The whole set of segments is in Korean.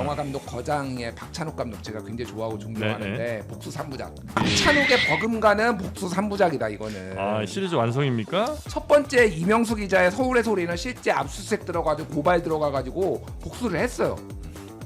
영화 감독 거장의 박찬욱 감독 제가 굉장히 좋아하고 존경하는데 네네. 복수 3부작. 박찬욱의 버금가는 복수 3부작이다 이거는. 아, 시리즈 완성입니까? 첫 번째 이명수 기자의 서울의 소리는 실제 압수수색 들어가지고 고발 들어가가지고 복수를 했어요.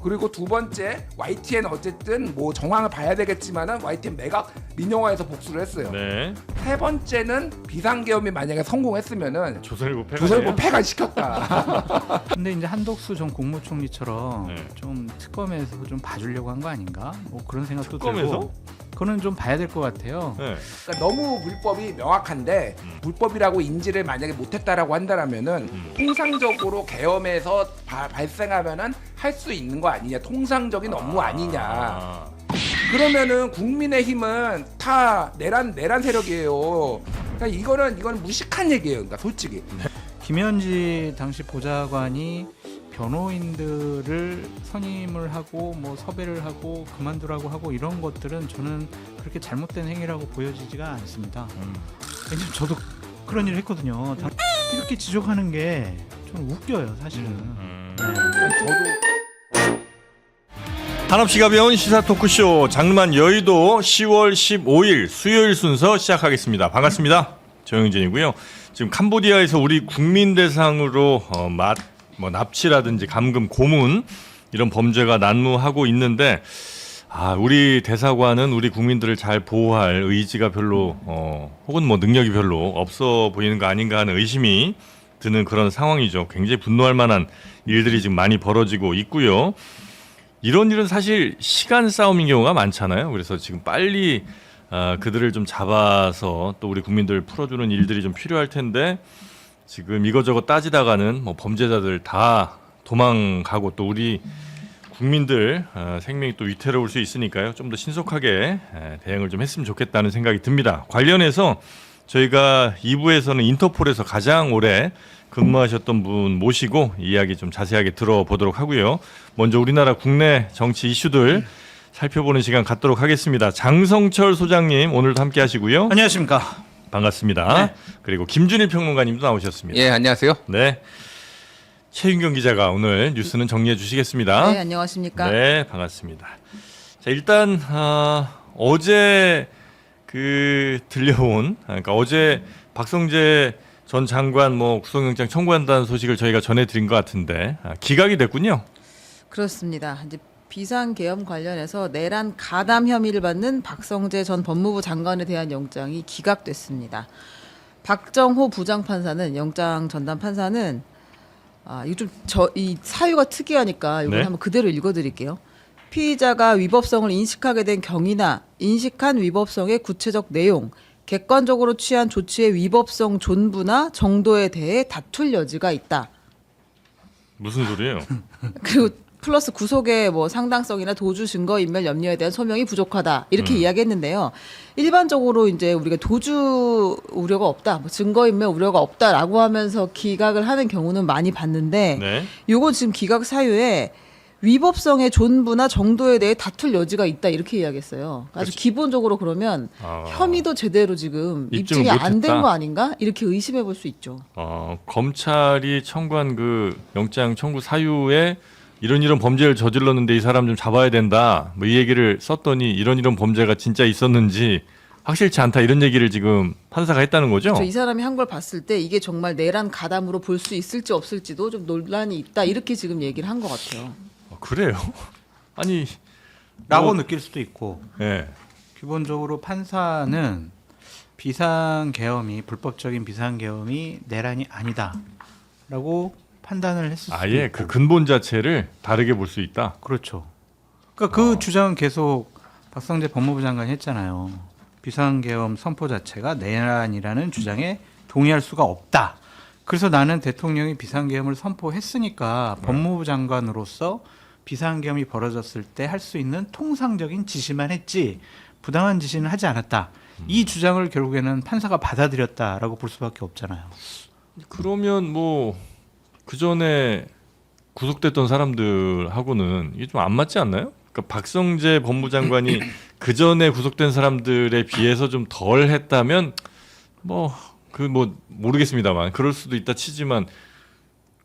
그리고 두 번째 YTN 어쨌든 뭐 정황을 봐야 되겠지만은 YTN 매각 민영화에서 복수를 했어요. 네. 세 번째는 비상계엄이 만약에 성공했으면은 조선일보 패가 조선일보 폐간시켰다. 근데 이제 한덕수 전 국무총리처럼 네. 좀 특검에서 좀 봐주려고 한 거 아닌가? 뭐 그런 생각도 특검에서? 들고. 그거는 좀 봐야 될 것 같아요. 네. 그러니까 너무 물법이 명확한데 불법이라고 인지를 만약에 못했다라고 한다라면은 통상적으로 계엄에서 발생하면은 할 수 있는 거 아니냐, 통상적인 업무 아니냐. 아, 그러면은 국민의힘은 다 내란 세력이에요. 그러니까 이거는 무식한 얘기예요. 그러니까 솔직히. 김현지 당시 보좌관이 변호인들을 선임을 하고 뭐 섭외를 하고 그만두라고 하고 이런 것들은 저는 그렇게 잘못된 행위라고 보여지지가 않습니다. 왜냐면 저도 그런 일을 했거든요. 이렇게 지적하는 게 좀 웃겨요, 사실은. 네. 저도 한없이 가벼운 시사 토크쇼 장르만 여의도 10월 15일 수요일 순서 시작하겠습니다. 반갑습니다. 정영진이고요. 지금 캄보디아에서 우리 국민 대상으로 납치라든지 감금, 고문 이런 범죄가 난무하고 있는데 우리 대사관은 우리 국민들을 잘 보호할 의지가 별로 혹은 뭐 능력이 별로 없어 보이는 거 아닌가 하는 의심이 드는 그런 상황이죠. 굉장히 분노할 만한 일들이 지금 많이 벌어지고 있고요. 이런 일은 사실 시간 싸움인 경우가 많잖아요. 그래서 지금 빨리 그들을 좀 잡아서 또 우리 국민들 풀어주는 일들이 좀 필요할 텐데 지금 이거저거 따지다가는 뭐 범죄자들 다 도망가고 또 우리 국민들 생명이 또 위태로울 수 있으니까요. 좀 더 신속하게 대응을 좀 했으면 좋겠다는 생각이 듭니다. 관련해서 저희가 2부에서는 인터폴에서 가장 오래 근무하셨던 분 모시고 이야기 좀 자세하게 들어보도록 하고요. 먼저 우리나라 국내 정치 이슈들 살펴보는 시간 갖도록 하겠습니다. 장성철 소장님 오늘도 함께 하시고요. 안녕하십니까. 반갑습니다. 네. 그리고 김준일 평론가님도 나오셨습니다. 예, 안녕하세요. 네. 최윤경 기자가 오늘 뉴스는 정리해 주시겠습니다. 네, 안녕하십니까. 네, 반갑습니다. 자, 일단 어제 들려온 그러니까 어제 박성재 전 장관 구속영장 청구한다는 소식을 저희가 전해드린 것 같은데 기각이 됐군요. 그렇습니다. 이제 비상계엄 관련해서 내란 가담 혐의를 받는 박성재 전 법무부 장관에 대한 영장이 기각됐습니다. 박정호 부장판사는 영장 전담 판사는 이거 이 사유가 특이하니까 이걸 네. 한번 그대로 읽어드릴게요. 피의자가 위법성을 인식하게 된 경위나 인식한 위법성의 구체적 내용, 객관적으로 취한 조치의 위법성 존부나 정도에 대해 다툴 여지가 있다. 무슨 소리예요? 그리고 플러스 구속의 상당성이나 도주 증거 인멸 염려에 대한 소명이 부족하다 이렇게 이야기했는데요. 일반적으로 이제 우리가 도주 우려가 없다, 증거 인멸 우려가 없다라고 하면서 기각을 하는 경우는 많이 봤는데, 네. 요건 지금 기각 사유에 위법성의 존부나 정도에 대해 다툴 여지가 있다 이렇게 이야기했어요. 아주 그렇지. 기본적으로 그러면 혐의도 제대로 지금 입증이 안 된 거 아닌가 이렇게 의심해 볼 수 있죠. 검찰이 청구한 그 영장 청구 사유에 이런 범죄를 저질렀는데 이 사람 좀 잡아야 된다. 이 얘기를 썼더니 이런 범죄가 진짜 있었는지 확실치 않다 이런 얘기를 지금 판사가 했다는 거죠. 그렇죠. 이 사람이 한 걸 봤을 때 이게 정말 내란 가담으로 볼 수 있을지 없을지도 좀 논란이 있다 이렇게 지금 얘기를 한 것 같아요. 그래요? 아니 라고 느낄 수도 있고, 네. 기본적으로 판사는 불법적인 비상계엄이 내란이 아니다라고 판단을 했을 수도 아예 있고. 그 근본 자체를 다르게 볼 수 있다. 그렇죠. 그러니까 그 주장은 계속 박성재 법무부 장관이 했잖아요. 비상계엄 선포 자체가 내란이라는 주장에 동의할 수가 없다. 그래서 나는 대통령이 비상계엄을 선포했으니까 법무부 장관으로서 비상계엄이 벌어졌을 때 할 수 있는 통상적인 지시만 했지 부당한 지시는 하지 않았다. 이 주장을 결국에는 판사가 받아들였다라고 볼 수밖에 없잖아요. 그러면 그 전에 구속됐던 사람들하고는 이게 좀 안 맞지 않나요? 그러니까 박성재 법무장관이 그 전에 구속된 사람들에 비해서 좀 덜 했다면 모르겠습니다만 그럴 수도 있다 치지만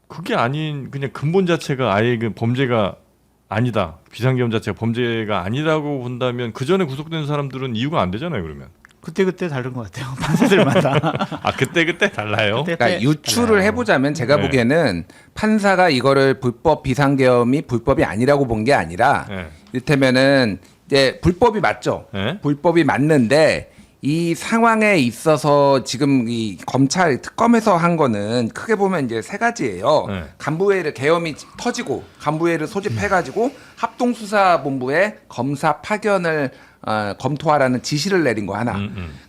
그게 아닌 그냥 근본 자체가 아예 그 범죄가 아니다. 비상계엄 자체가 범죄가 아니라고 본다면 그 전에 구속된 사람들은 이유가 안 되잖아요. 그러면. 그때 다른 것 같아요. 판사들마다. 아 그때 달라요. 그러니까 유추를 해보자면 제가 네. 보기에는 판사가 이거를 불법 비상계엄이 불법이 아니라고 본 게 아니라 네. 이를테면은 이제 불법이 맞죠. 네. 불법이 맞는데 이 상황에 있어서 지금 이 검찰 특검에서 한 거는 크게 보면 이제 세 가지예요. 네. 간부회의를 계엄이 터지고 간부회의를 소집해가지고 합동수사본부에 검사 파견을 검토하라는 지시를 내린 거 하나.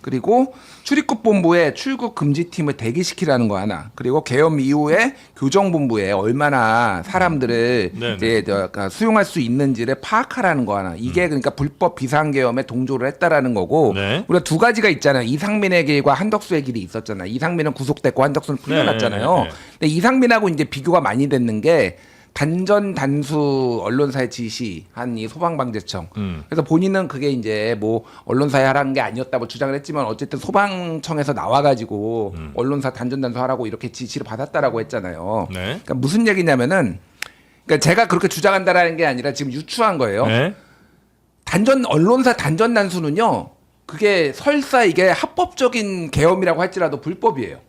그리고 출입국본부에 출국 금지팀을 대기시키라는 거 하나. 그리고 계엄 이후에 교정본부에 얼마나 사람들을 네네. 이제 수용할 수 있는지를 파악하라는 거 하나. 이게 그러니까 불법 비상계엄에 동조를 했다라는 거고. 네. 우리가 두 가지가 있잖아요. 이상민의 길과 한덕수의 길이 있었잖아요. 이상민은 구속됐고 한덕수는 풀려났잖아요. 네. 근데 이상민하고 이제 비교가 많이 됐는 게 단전 단수 언론사의 지시한 이 소방방재청. 그래서 본인은 그게 이제 뭐 언론사에 하라는 게 아니었다고 주장을 했지만 어쨌든 소방청에서 나와가지고 언론사 단전 단수하라고 이렇게 지시를 받았다라고 했잖아요. 네. 그러니까 무슨 얘기냐면은 그러니까 제가 그렇게 주장한다라는 게 아니라 지금 유추한 거예요. 네. 언론사 단전 단수는요. 그게 설사 이게 합법적인 계엄이라고 할지라도 불법이에요.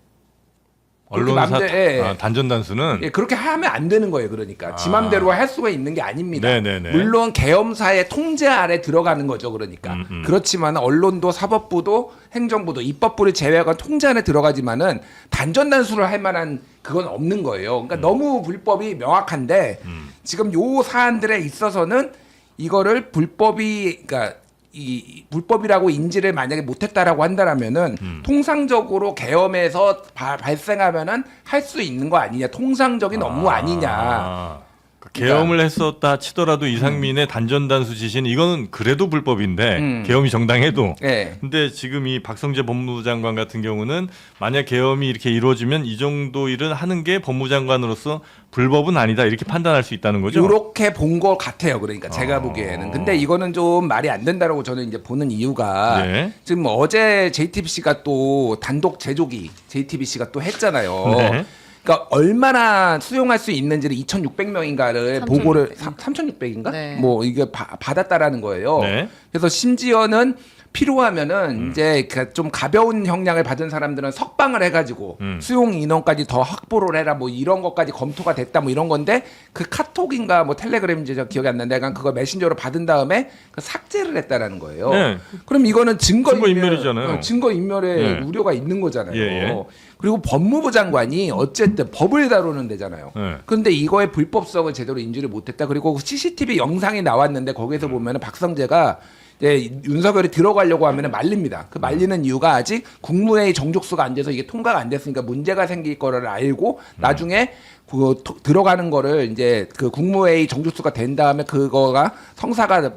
그렇게 언론사 맘대- 단전 단수는 예, 그렇게 하면 안 되는 거예요. 그러니까 지 맘대로 할 수가 있는 게 아닙니다. 네네네. 물론 계엄사의 통제 아래 들어가는 거죠. 그러니까 그렇지만 언론도 사법부도 행정부도 입법부를 제외하고 통제 안에 들어가지만은 단전 단수를 할 만한 그건 없는 거예요. 그러니까 너무 불법이 명확한데 지금 요 사안들에 있어서는 이거를 불법이 그러니까 이 불법이라고 인지를 만약에 못했다라고 한다라면은 통상적으로 계엄에서 발생하면은 할 수 있는 거 아니냐, 통상적인 업무 아니냐. 계엄을 했었다 치더라도 이상민의 단전 단수 지시는 이거는 그래도 불법인데 계엄이 정당해도. 예. 근데 지금 이 박성재 법무부 장관 같은 경우는 만약 계엄이 이렇게 이루어지면 이 정도 일은 하는 게 법무장관으로서 불법은 아니다 이렇게 판단할 수 있다는 거죠. 요렇게 본 것 같아요. 그러니까 제가 보기에는. 근데 이거는 좀 말이 안 된다라고 저는 이제 보는 이유가 네. 지금 어제 JTBC가 또 단독 제조기 JTBC가 또 했잖아요. 네. 그러니까 얼마나 수용할 수 있는지를 2,600명인가를 보고를 3,600인가? 네. 뭐 이게 받았다라는 거예요. 네. 그래서 심지어는 필요하면은 이제 좀 가벼운 형량을 받은 사람들은 석방을 해가지고 수용 인원까지 더 확보를 해라 뭐 이런 것까지 검토가 됐다 뭐 이런 건데 그 카톡인가 뭐 텔레그램인지 저 기억이 안 나는데 약간 그거 메신저로 받은 다음에 그 삭제를 했다라는 거예요. 네. 그럼 이거는 증거인멸이잖아요. 증거인멸의 네. 우려가 있는 거잖아요. 예, 예. 그리고 법무부 장관이 어쨌든 법을 다루는 데잖아요. 네. 그런데 이거의 불법성을 제대로 인지를 못했다. 그리고 CCTV 영상이 나왔는데 거기서 보면은 박성재가 이제 윤석열이 들어가려고 하면은 말립니다. 그 말리는 이유가 아직 국무회의 정족수가 안 돼서 이게 통과가 안 됐으니까 문제가 생길 거를 알고 나중에 그 들어가는 거를 이제 그 국무회의 정족수가 된 다음에 그거가 성사가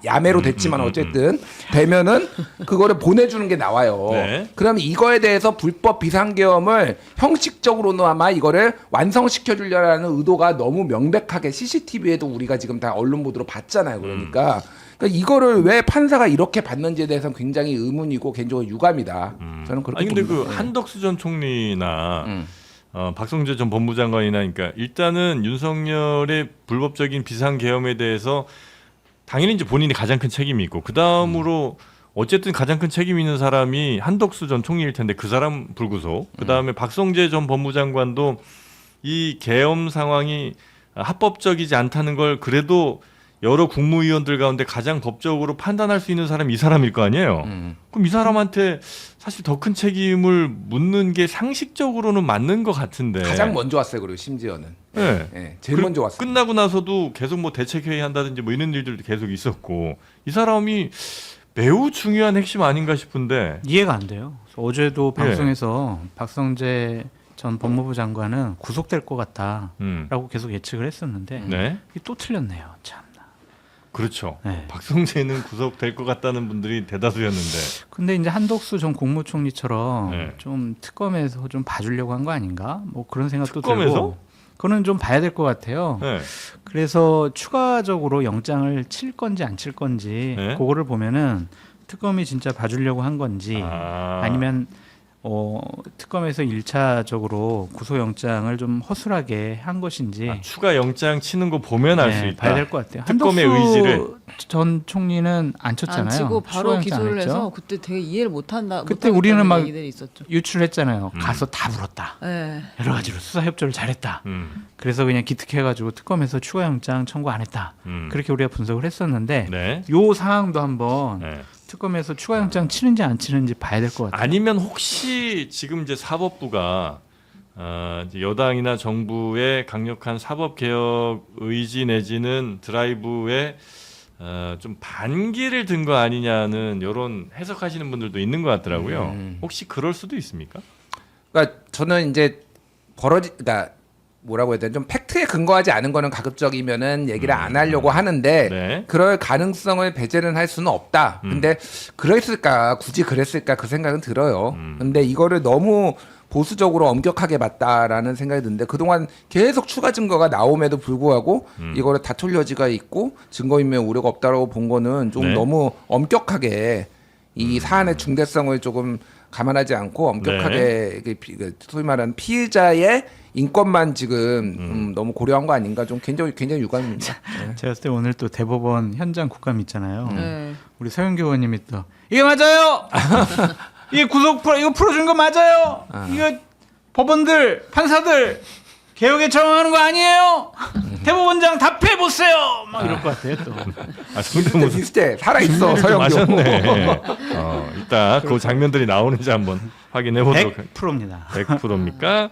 야매로 됐지만 어쨌든 되면은 그거를 보내주는 게 나와요. 네. 그럼 이거에 대해서 불법 비상계엄을 형식적으로나마 이거를 완성시켜 주려는 의도가 너무 명백하게 CCTV에도 우리가 지금 다 언론 보도로 봤잖아요. 그러니까 이거를 왜 판사가 이렇게 받는지에 대해서는 굉장히 의문이고 개인적으로 유감이다. 저는 그렇게 아니 근데 봅니다. 그 한덕수 전 총리나 박성재 전 법무장관이나 그러니까 일단은 윤석열의 불법적인 비상계엄에 대해서 당연히 이제 본인이 가장 큰 책임이 있고 그 다음으로 어쨌든 가장 큰 책임 있는 사람이 한덕수 전 총리일 텐데 그 사람 불구속. 그 다음에 박성재 전 법무장관도 이 계엄 상황이 합법적이지 않다는 걸 그래도 여러 국무위원들 가운데 가장 법적으로 판단할 수 있는 사람이 이 사람일 거 아니에요. 그럼 이 사람한테 사실 더 큰 책임을 묻는 게 상식적으로는 맞는 것 같은데. 가장 먼저 왔어요. 그리고 심지어는 네. 제일 먼저 왔어요. 끝나고 나서도 계속 뭐 대책회의 한다든지 뭐 이런 일들도 계속 있었고 이 사람이 매우 중요한 핵심 아닌가 싶은데. 이해가 안 돼요. 어제도 방송에서 박성재 전 법무부 장관은 구속될 것 같다라고 계속 예측을 했었는데 네. 이게 또 틀렸네요. 참. 그렇죠. 네. 박성재는 구속될 것 같다는 분들이 대다수였는데. 근데 이제 한덕수 전 국무총리처럼 네. 좀 특검에서 좀 봐주려고 한 거 아닌가? 뭐 그런 생각도 특검에서? 들고. 그거는 좀 봐야 될 것 같아요. 네. 그래서 추가적으로 영장을 칠 건지 안 칠 건지 네. 그거를 보면은 특검이 진짜 봐주려고 한 건지 아니면 특검에서 1차적으로 구속영장을 좀 허술하게 한 것인지 추가 영장 치는 거 보면 알 수 네, 있다. 봐야 될 것 같아요. 특검의 한덕수 의지를. 전 총리는 안 쳤잖아요. 안 치고 바로 추가 영장 안 기소를 했죠? 해서 그때 되게 이해를 못한다. 그때 우리는 막 얘기들이 있었죠. 유출했잖아요. 가서 다 물었다. 네. 여러 가지로 수사 협조를 잘했다. 그래서 그냥 기특해가지고 특검에서 추가 영장 청구 안 했다. 그렇게 우리가 분석을 했었는데 네. 요 상황도 한번 네. 특검에서 추가 영장 치는지 안 치는지 봐야 될 것 같아요. 아니면 혹시 지금 이제 사법부가 이제 여당이나 정부의 강력한 사법 개혁 의지 내지는 드라이브에 좀 반기를 든 거 아니냐는 이런 해석하시는 분들도 있는 것 같더라고요. 혹시 그럴 수도 있습니까? 그러니까 저는 이제 그러니까 뭐라고 해야 되나 좀 팩트에 근거하지 않은 거는 가급적이면은 얘기를 안 하려고 하는데 네. 그럴 가능성을 배제는 할 수는 없다. 근데 그랬을까 굳이 그랬을까 그 생각은 들어요. 근데 이거를 너무 보수적으로 엄격하게 봤다라는 생각이 드는데 그동안 계속 추가 증거가 나옴에도 불구하고 이거를 다툴 여지가 있고 증거인멸 우려가 없다라고 본 거는 좀 네. 너무 엄격하게 이 사안의 중대성을 조금 감안하지 않고 엄격하게 그 소위 말하는 피의자의 인권만 지금 너무 고려한 거 아닌가 좀 굉장히 유감입니다. 네. 제가 봤을 때 오늘 또 대법원 현장 국감 있잖아요. 네. 우리 서영교 의원님이 또 이게 맞아요. 이게 이거 풀어준 거 맞아요. 이거 법원들 판사들 개혁에 저항하는 거 아니에요? 대법원장 답해 보세요. 막 이럴 것 같아요 또. 비슷해, 비슷해. 살아있어 준비를 좀 서영교. 하셨네. 이따 그 장면들이 나오는지 한번 확인해 보도록 100%입니다. 100%입니까?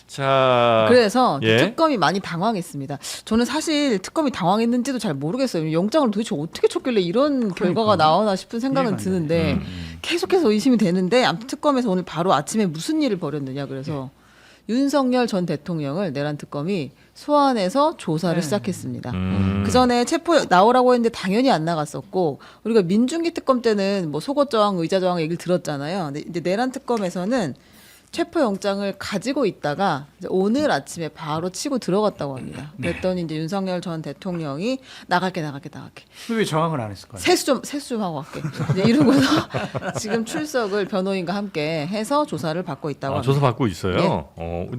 자, 그래서 예. 특검이 많이 당황했습니다. 저는 사실 특검이 당황했는지도 잘 모르겠어요. 영장을 도대체 어떻게 쳤길래 이런 결과가 나오나 싶은 생각은 이해가 안 드는데 계속해서 의심이 되는데 아무튼 특검에서 오늘 바로 아침에 무슨 일을 벌였느냐 그래서 윤석열 전 대통령을 내란 특검이 소환해서 조사를 시작했습니다. 그 전에 체포 나오라고 했는데 당연히 안 나갔었고 우리가 민중기 특검 때는 뭐 속옷 저항, 의자 저항 얘기를 들었잖아요. 근데 이제 내란 특검에서는 체포 영장을 가지고 있다가 이제 오늘 아침에 바로 치고 들어갔다고 합니다. 그랬더니 이제 윤석열 전 대통령이 나갈게. 왜 저항을 안 했을까요? 세수 좀 하고 갈게. 이제 이러고서 지금 출석을 변호인과 함께 해서 조사를 받고 있다고 합니다. 조사 받고 있어요.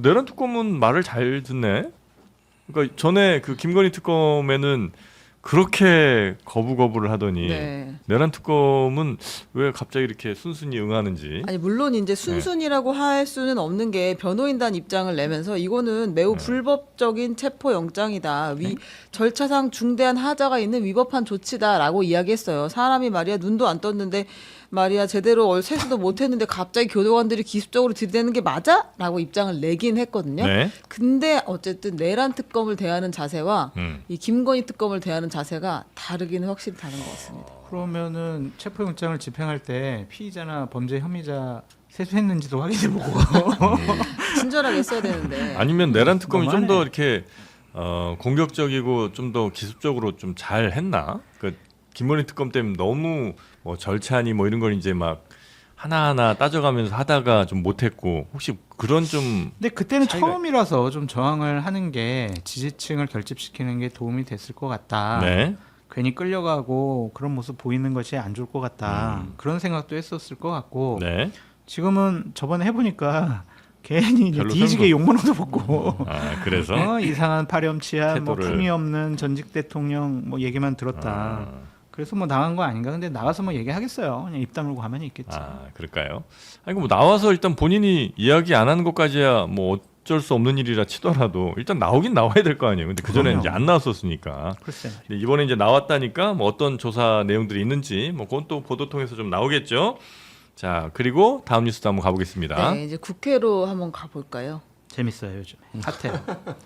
내란 특검은 말을 잘 듣네. 그러니까 전에 그 김건희 특검에는 그렇게 거부를 하더니 네. 내란 특검은 왜 갑자기 이렇게 순순히 응하는지. 아니 물론 이제 순순이라고 할 수는 없는 게 변호인단 입장을 내면서 이거는 매우 불법적인 체포 영장이다. 절차상 중대한 하자가 있는 위법한 조치다라고 이야기했어요. 사람이 말이야 눈도 안 떴는데 말이야 제대로 세수도 못했는데 갑자기 교도관들이 기습적으로 들이대는 게 맞아? 라고 입장을 내긴 했거든요. 네. 근데 어쨌든 내란 특검을 대하는 자세와 이 김건희 특검을 대하는 자세가 다르기는 확실히 다른 것 같습니다. 그러면은 체포영장을 집행할 때 피의자나 범죄 혐의자 세수했는지도 확인해보고 친절하게 했어야 되는데. 아니면 내란 특검이 좀 너무하네. 더 이렇게 공격적이고 좀 더 기습적으로 좀 잘 했나? 그 김건희 특검 때문에 너무 뭐 절차니 뭐 이런 걸 이제 막 하나하나 따져가면서 하다가 좀 못했고 혹시 그런 좀 근데 그때는 차이가- 처음이라서 좀 저항을 하는 게 지지층을 결집시키는 게 도움이 됐을 것 같다. 네. 괜히 끌려가고 그런 모습 보이는 것이 안 좋을 것 같다. 그런 생각도 했었을 것 같고 네. 지금은 저번에 해보니까 괜히 이제 별로 뒤지게 욕만 얻어먹고 그래서 이상한 파렴치한 뭐 태도를- 품위 없는 전직 대통령 뭐 얘기만 들었다. 그래서 뭐 나간 거 아닌가? 근데 나와서 뭐 얘기하겠어요. 그냥 입 다물고 가만히 있겠지. 그럴까요? 아니 뭐 나와서 일단 본인이 이야기 안 하는 것까지야 뭐 어쩔 수 없는 일이라 치더라도 일단 나오긴 나와야 될 거 아니에요. 근데 그 전에 그럼요. 이제 안 나왔었으니까. 글쎄. 근데 이번에 이제 나왔다니까 뭐 어떤 조사 내용들이 있는지 뭐 그건 또 보도 통해서 좀 나오겠죠. 자 그리고 다음 뉴스도 한번 가보겠습니다. 네, 이제 국회로 한번 가볼까요? 재밌어요 요즘. 핫해요.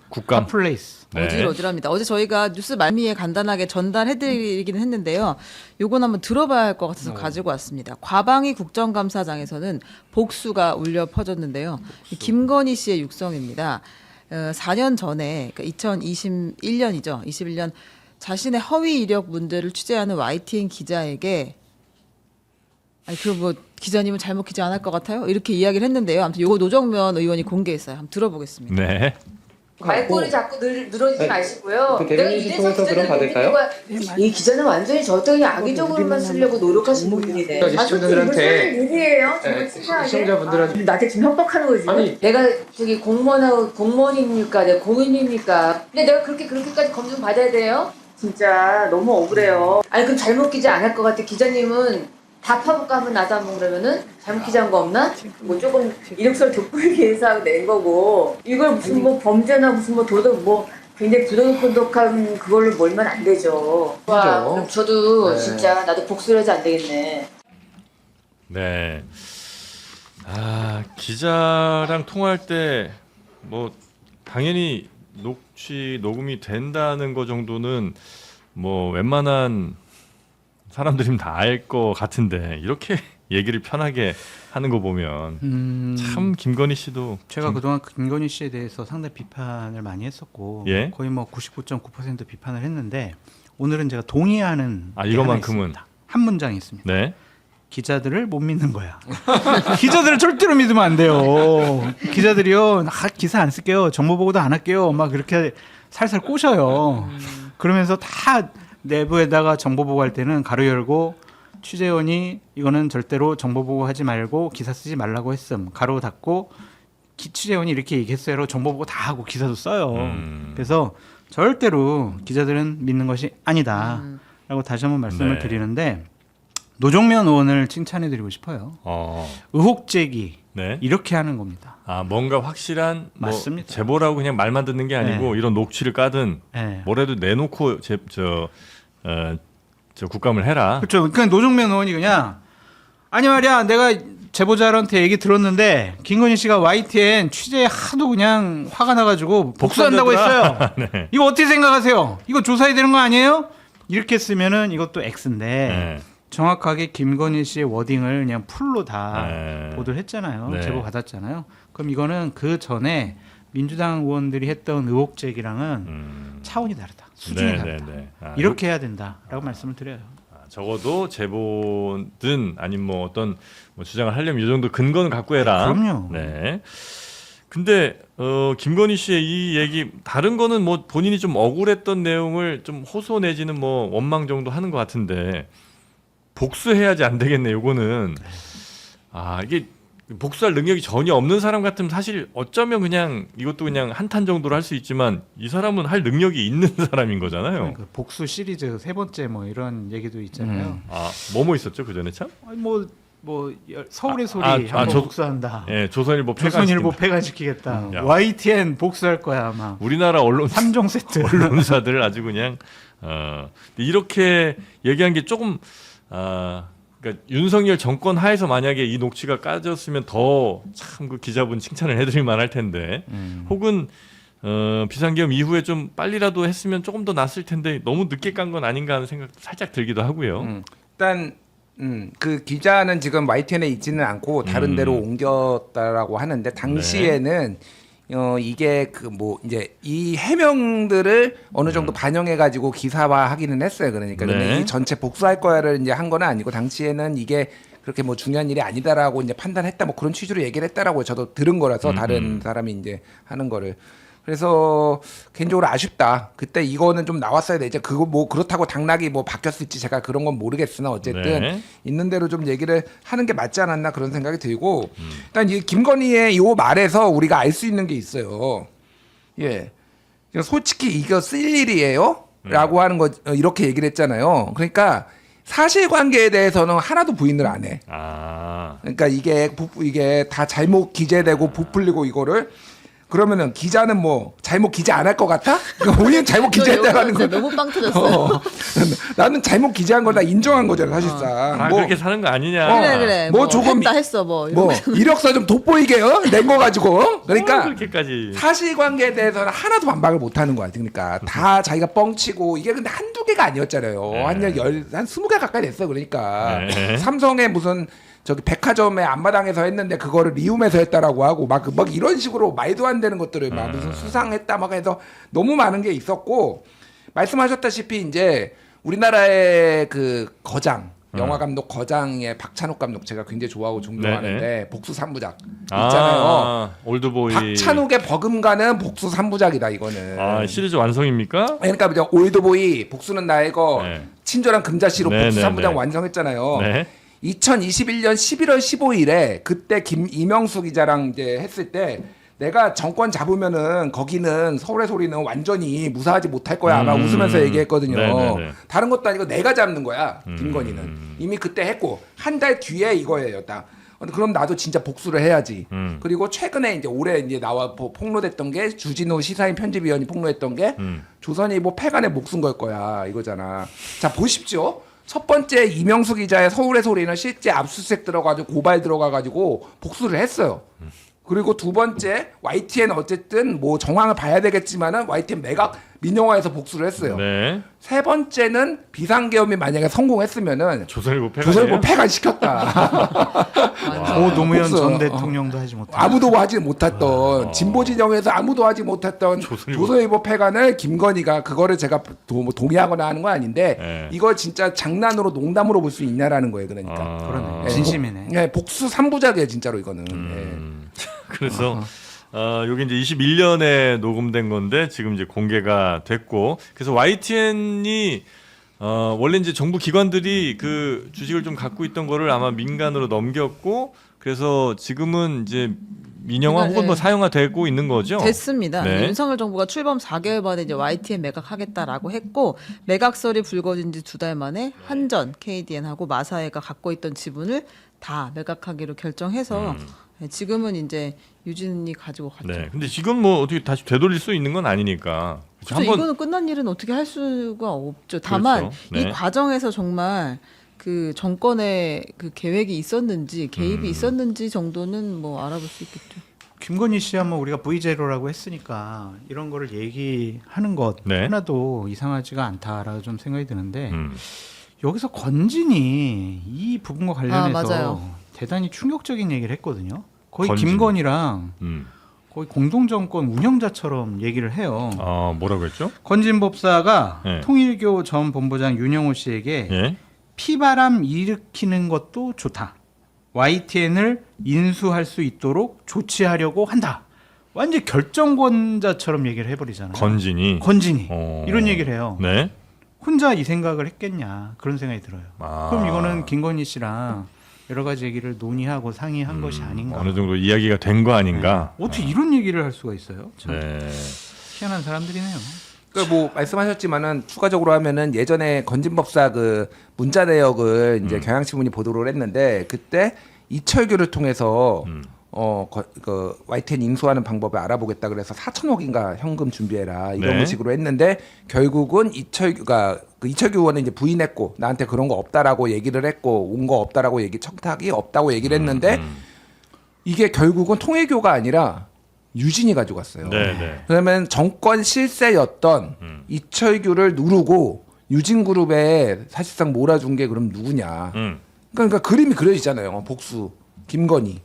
국감. 핫플레이스. 네. 어질어질합니다. 어제 저희가 뉴스 말미에 간단하게 전달해드리기는 했는데요. 요건 한번 들어봐야 할 것 같아서 가지고 왔습니다. 과방위 국정감사장에서는 복수가 울려 퍼졌는데요. 김건희 씨의 육성입니다. 4년 전에 그러니까 2021년이죠. 21년 자신의 허위 이력 문제를 취재하는 YTN 기자에게 아니 그 뭐 기자님은 잘못 기자 안 할 것 같아요? 이렇게 이야기를 했는데요. 아무튼 요거 노정면 의원이 공개했어요. 한번 들어보겠습니다. 네. 말꼬리 자꾸 늘어지지 마시고요. 그 대변인실 통해서 그럼 받을까요? 이 기자는 완전히 저 어떤 악의적으로만 쓰려고 노력하시는 분이네. 그러니까 시청자들한테 일이에요. 네, 정말 시청자분들한테 나한테 지금 협박하는 거지. 아니. 내가 저기 공무원입니까? 내가 공인입니까? 근데 내가 그렇게까지 검증 받아야 돼요? 진짜 너무 억울해요. 아니 그럼 잘못 기자 안 할 것 같아. 기자님은 다 파볼까 하면 나도 한번 그러면은 잘못 기자한 거 없나? 뭐 조금 이력서를 돋보이기 위해서 낸 거고 이걸 무슨 뭐 범죄나 무슨 뭐 도덕 뭐 굉장히 부도덕한 그걸로 몰면 안 되죠. 와 그럼 저도 진짜 나도 복수를 하지 안 되겠네. 네. 아, 기자랑 통화할 때 뭐 당연히 녹음이 된다는 거 정도는 뭐 웬만한 사람들이면 다 알 것 같은데 이렇게 얘기를 편하게 하는 거 보면 참 김건희 씨도 제가 그동안 김건희 씨에 대해서 상당히 비판을 많이 했었고 예? 거의 뭐 99.9% 비판을 했는데 오늘은 제가 동의하는 아, 게 이것만큼은. 하나 있습니다. 한 문장이 있습니다. 네. 기자들을 못 믿는 거야. 기자들을 절대로 믿으면 안 돼요. 기자들이요, 기사 안 쓸게요, 정보 보고도 안 할게요, 막 그렇게 살살 꼬셔요. 그러면서 다 내부에다가 정보 보고할 때는 가로 열고 취재원이 이거는 절대로 정보 보고하지 말고 기사 쓰지 말라고 했음, 가로 닫고 취재원이 이렇게 얘기했어요. 정보 보고 다 하고 기사도 써요. 그래서 절대로 기자들은 믿는 것이 아니다라고 다시 한번 말씀을 네. 드리는데. 노정면 의원을 칭찬해드리고 싶어요. 의혹 제기 네. 이렇게 하는 겁니다. 아, 뭔가 확실한 뭐 맞습니다. 제보라고 그냥 말만 듣는 게 아니고 네. 이런 녹취를 까든 네. 뭐라도 내놓고 저 국감을 해라. 그렇죠. 그러니까 노정면 의원이 그냥 아니 말이야 내가 제보자한테 얘기 들었는데 김건희 씨가 YTN 취재에 하도 그냥 화가 나가지고 복수한다고 했어요. 네. 이거 어떻게 생각하세요? 이거 조사해야 되는 거 아니에요? 이렇게 쓰면은 이것도 X인데 네. 정확하게 김건희 씨의 워딩을 그냥 풀로 다 네. 보도를 했잖아요. 네. 제보 받았잖아요. 그럼 이거는 그 전에 민주당 의원들이 했던 의혹 제기랑은 차원이 다르다. 수준이 네, 다르다. 네, 네. 아, 이렇게 해야 된다라고 말씀을 드려요. 적어도 제보든 아니면 뭐 어떤 뭐 주장을 하려면 이 정도 근거는 갖고 해라. 그럼요. 네. 근데 김건희 씨의 이 얘기 다른 거는 뭐 본인이 좀 억울했던 내용을 좀 호소 내지는 뭐 원망 정도 하는 것 같은데 복수해야지 안 되겠네. 요거는 아 이게 복수할 능력이 전혀 없는 사람 같으면 사실 어쩌면 그냥 이것도 그냥 한탄 정도로 할 수 있지만 이 사람은 할 능력이 있는 사람인 거잖아요. 그러니까 복수 시리즈 세 번째 뭐 이런 얘기도 있잖아요. 아 뭐뭐 있었죠 그 전에 참? 아니 서울의 소리 아, 한번 저- 복수한다. 예, 조선일보 조선일보 폐간시킨다. 폐간시키겠다. 야. YTN 복수할 거야 아마. 우리나라 언론 3종 세트. 언론사들 아주 그냥 이렇게 얘기한 게 조금 그러니까 윤석열 정권 하에서 만약에 이 녹취가 까졌으면 더 참 그 기자분 칭찬을 해드릴 만할 텐데 혹은 비상계엄 이후에 좀 빨리라도 했으면 조금 더 낫을 텐데 너무 늦게 깐 건 아닌가 하는 생각도 살짝 들기도 하고요. 일단 그 기자는 지금 YTN에 있지는 않고 다른 데로 옮겼다라고 하는데 당시에는 이게 그 뭐 이제 이 해명들을 어느 정도 반영해 가지고 기사화하기는 했어요. 그러니까 네. 근데 이 전체 복수할 거야를 이제 한 건 아니고 당시에는 이게 그렇게 뭐 중요한 일이 아니다라고 이제 판단했다 뭐 그런 취지로 얘기를 했다라고 저도 들은 거라서 다른 사람이 이제 하는 거를. 그래서 개인적으로 아쉽다. 그때 이거는 좀 나왔어야 돼. 이제 그거 뭐 그렇다고 당락이 뭐 바뀌었을지 제가 그런 건 모르겠으나 어쨌든 네. 있는 대로 좀 얘기를 하는 게 맞지 않았나 그런 생각이 들고 일단 이 김건희의 요 말에서 우리가 알 수 있는 게 있어요. 예, 솔직히 이거 쓸 일이에요?라고 하는 거 이렇게 얘기를 했잖아요. 그러니까 사실관계에 대해서는 하나도 부인을 안 해. 아, 그러니까 이게 다 잘못 기재되고 부풀리고 이거를. 그러면은 기자는 뭐 잘못 기재 안 할 것 같아? 그러니까 본인 잘못 기재했다라는 거. 너무 빵 터졌어요. 나는 잘못 기재한 걸 다 인정한 거잖아 사실상. 그렇게 사는 거 아니냐? 그래. 뭐 뭐 조금 했다 했어 뭐. 뭐 이력서 좀 돋보이게 낸 거 가지고. 그러니까 그렇게까지. 사실관계에 대해서는 하나도 반박을 못 하는 거야. 그러니까 다 자기가 뻥치고 이게 근데 한두 개가 아니었잖아요. 네. 한 20개 가까이 됐어. 그러니까 네. 삼성의 무슨 저기 백화점의 앞마당에서 했는데 그거를 리움에서 했다라고 하고 막 이런 식으로 말도 안 되는 것들을 막 무슨 수상했다 막 해서 너무 많은 게 있었고 말씀하셨다시피 이제 우리나라의 그 거장 영화 감독 거장의 박찬욱 감독 제가 굉장히 좋아하고 존경하는데 복수 3부작 아, 있잖아요. 올드보이. 박찬욱의 버금가는 복수 3부작이다 이거는. 아, 시리즈 완성입니까? 그러니까 이제 올드보이 복수는 나의 거 네. 친절한 금자씨로 네, 복수 네, 3부작 네. 완성했잖아요. 네. 2021년 11월 15일에 그때 이명수 기자랑 이제 했을 때 내가 정권 잡으면은 거기는 서울의 소리는 완전히 무사하지 못할 거야 아마 웃으면서 얘기했거든요. 네네네. 다른 것도 아니고 내가 잡는 거야 김건희는 이미 그때 했고 한 달 뒤에 이거예요 딱. 그럼 나도 진짜 복수를 해야지. 그리고 최근에 이제 올해 이제 나와 폭로됐던 게 주진우 시사인 편집위원이 폭로했던 게 조선일보 폐간에 목숨 걸 거야 이거잖아. 자 보십시오. 첫 번째 이명수 기자의 서울의 소리는 실제 압수수색 들어가지고 고발 들어가가지고 복수를 했어요. 그리고 두 번째 YTN 어쨌든 뭐 정황을 봐야 되겠지만은 YTN 매각 민영화에서 복수를 했어요. 네. 세 번째는 비상계엄이 만약에 성공했으면은 조선일보 조선일보 폐간이에요? 폐간 시켰다. 고 노무현 복수. 전 대통령도 하지 못한. 아무도 하지 못했던 진보 진영에서 아무도 하지 못했던 조선일보 폐간을 김건희가 그거를 제가 동의하거나 하는 건 아닌데 네. 이걸 진짜 장난으로 농담으로 볼 수 있냐라는 거예요. 그러니까. 그러네. 네. 진심이네. 네, 복수 3부작이에요, 진짜로 이거는. 네. 그래서 요게 이제 21년에 녹음된 건데 지금 이제 공개가 됐고 그래서 YTN이 원래 이제 정부 기관들이 그 주식을 좀 갖고 있던 거를 아마 민간으로 넘겼고 그래서 지금은 이제 민영화 혹은 뭐 네. 사용화되고 있는 거죠. 됐습니다. 네. 윤석열 정부가 출범 4개월 만에 이제 YTN 매각하겠다라고 했고 매각설이 불거진 지 2달 만에 한전, KDN하고 마사회가 갖고 있던 지분을 다 매각하기로 결정해서 네, 지금은 이제 유진이 가지고 갔죠. 네. 근데 지금 뭐 어떻게 다시 되돌릴 수 있는 건 아니니까. 그렇죠. 이거는 끝난 일은 어떻게 할 수가 없죠. 다만 그렇죠. 네. 이 과정에서 정말 그 정권의 그 계획이 있었는지 개입이 있었는지 정도는 뭐 알아볼 수 있겠죠. 김건희 씨야 뭐 우리가 V0라고 했으니까 이런 거를 얘기하는 것 네. 하나도 이상하지가 않다라고 좀 생각이 드는데 여기서 건진이 이 부분과 관련해서 맞아요. 대단히 충격적인 얘기를 했거든요. 거의 건진. 김건희랑 음. 거의 공동정권 운영자처럼 얘기를 해요. 뭐라고 했죠? 건진 법사가 네. 통일교 전 본부장 윤영호 씨에게 예. 피바람 일으키는 것도 좋다. YTN을 인수할 수 있도록 조치하려고 한다. 완전 결정권자처럼 얘기를 해버리잖아요. 건진이. 건진이 어. 이런 얘기를 해요. 네. 혼자 이 생각을 했겠냐 그런 생각이 들어요. 아. 그럼 이거는 김건희 씨랑 여러 가지 얘기를 논의하고 상의한 것이 아닌가. 어느 정도 이야기가 된 거 아닌가. 어떻게 이런 얘기를 할 수가 있어요? 참 네. 희한한 사람들이네요. 그러니까 뭐 말씀하셨지만은 추가적으로 하면은 예전에 건진법사 그 문자 내역을 이제 경향신문이 보도를 했는데 그때 이철규를 통해서 그 YTN 인수하는 방법을 알아보겠다 그래서 4천억인가 현금 준비해라 이런 네. 식으로 했는데 결국은 이철규가 그 이철규 의원은 이제 부인했고 나한테 그런 거 없다라고 얘기를 했고 온 거 없다라고 청탁이 없다고 얘기를 했는데 이게 결국은 통일교가 아니라 유진이 가지고 갔어요. 네, 네. 그러면 정권 실세였던 이철규를 누르고 유진그룹에 사실상 몰아준 게 그럼 누구냐. 그러니까 그림이 그려지잖아요. 복수, 김건희.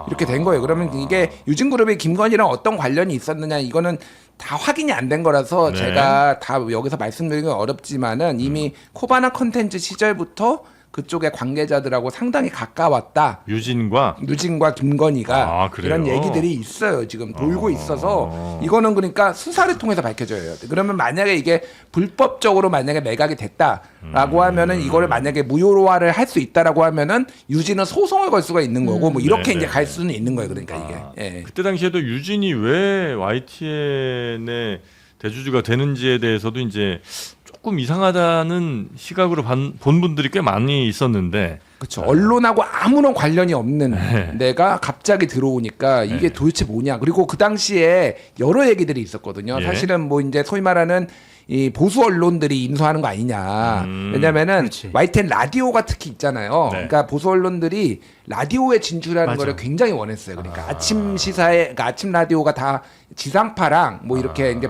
이렇게 된 거예요. 그러면 이게 유진그룹이 김건희랑 어떤 관련이 있었느냐 이거는 다 확인이 안 된 거라서 네. 제가 다 여기서 말씀드리기는 어렵지만은 이미 코바나 컨텐츠 시절부터 그쪽의 관계자들하고 상당히 가까웠다. 유진과 유진과 김건희가 아, 그래요? 이런 얘기들이 있어요. 지금 돌고 있어서 이거는 그러니까 수사를 통해서 밝혀져야 돼. 그러면 만약에 이게 불법적으로 만약에 매각이 됐다라고 하면은 이거를 만약에 무효화를 할 수 있다라고 하면은 유진은 소송을 걸 수가 있는 거고 뭐 이렇게 네, 이제 네. 갈 수는 있는 거예요. 그러니까 이게. 예. 그때 당시에도 유진이 왜 YTN의 대주주가 되는지에 대해서도 이제 조금 이상하다는 시각으로 본 분들이 꽤 많이 있었는데 그렇죠. 언론하고 아무런 관련이 없는 네. 내가 갑자기 들어오니까 이게 도대체 뭐냐. 그리고 그 당시에 여러 얘기들이 있었거든요. 예. 사실은 뭐 이제 소위 말하는 이 보수 언론들이 인수하는 거 아니냐. 왜냐면은 그렇지. YTN 라디오가 특히 있잖아요. 네. 그러니까 보수 언론들이 라디오에 진출하는 맞아. 거를 굉장히 원했어요. 그러니까 아침 시사에 그러니까 아침 라디오가 다 지상파랑 뭐 이렇게 이제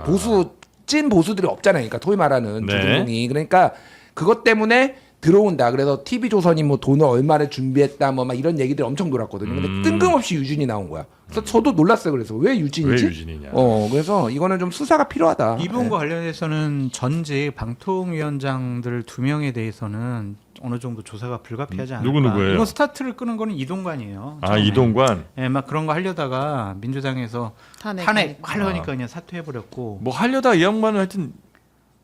찐 보수들이 없잖아요. 그러니까 소위 말하는 네. 주진동이. 그러니까 그것 때문에 들어온다. 그래서 TV조선이 뭐 돈을 얼마를 준비했다 뭐 막 이런 얘기들이 엄청 돌았거든요. 근데 뜬금없이 유진이 나온 거야. 그래서 저도 놀랐어요. 그래서 왜 유진이지? 왜 유진이냐. 그래서 이거는 좀 수사가 필요하다. 이분과 관련해서는 전직 방통위원장들 2명에 대해서는 어느 정도 조사가 불가피하지 않을까. 누구예요? 이거 스타트를 끄는 거는 이동관이에요. 아, 처음에. 이동관. 예, 막 그런 거 하려다가 민주당에서 탄핵 하려니까 그냥 사퇴해버렸고. 뭐 하려다 이 양반은 하여튼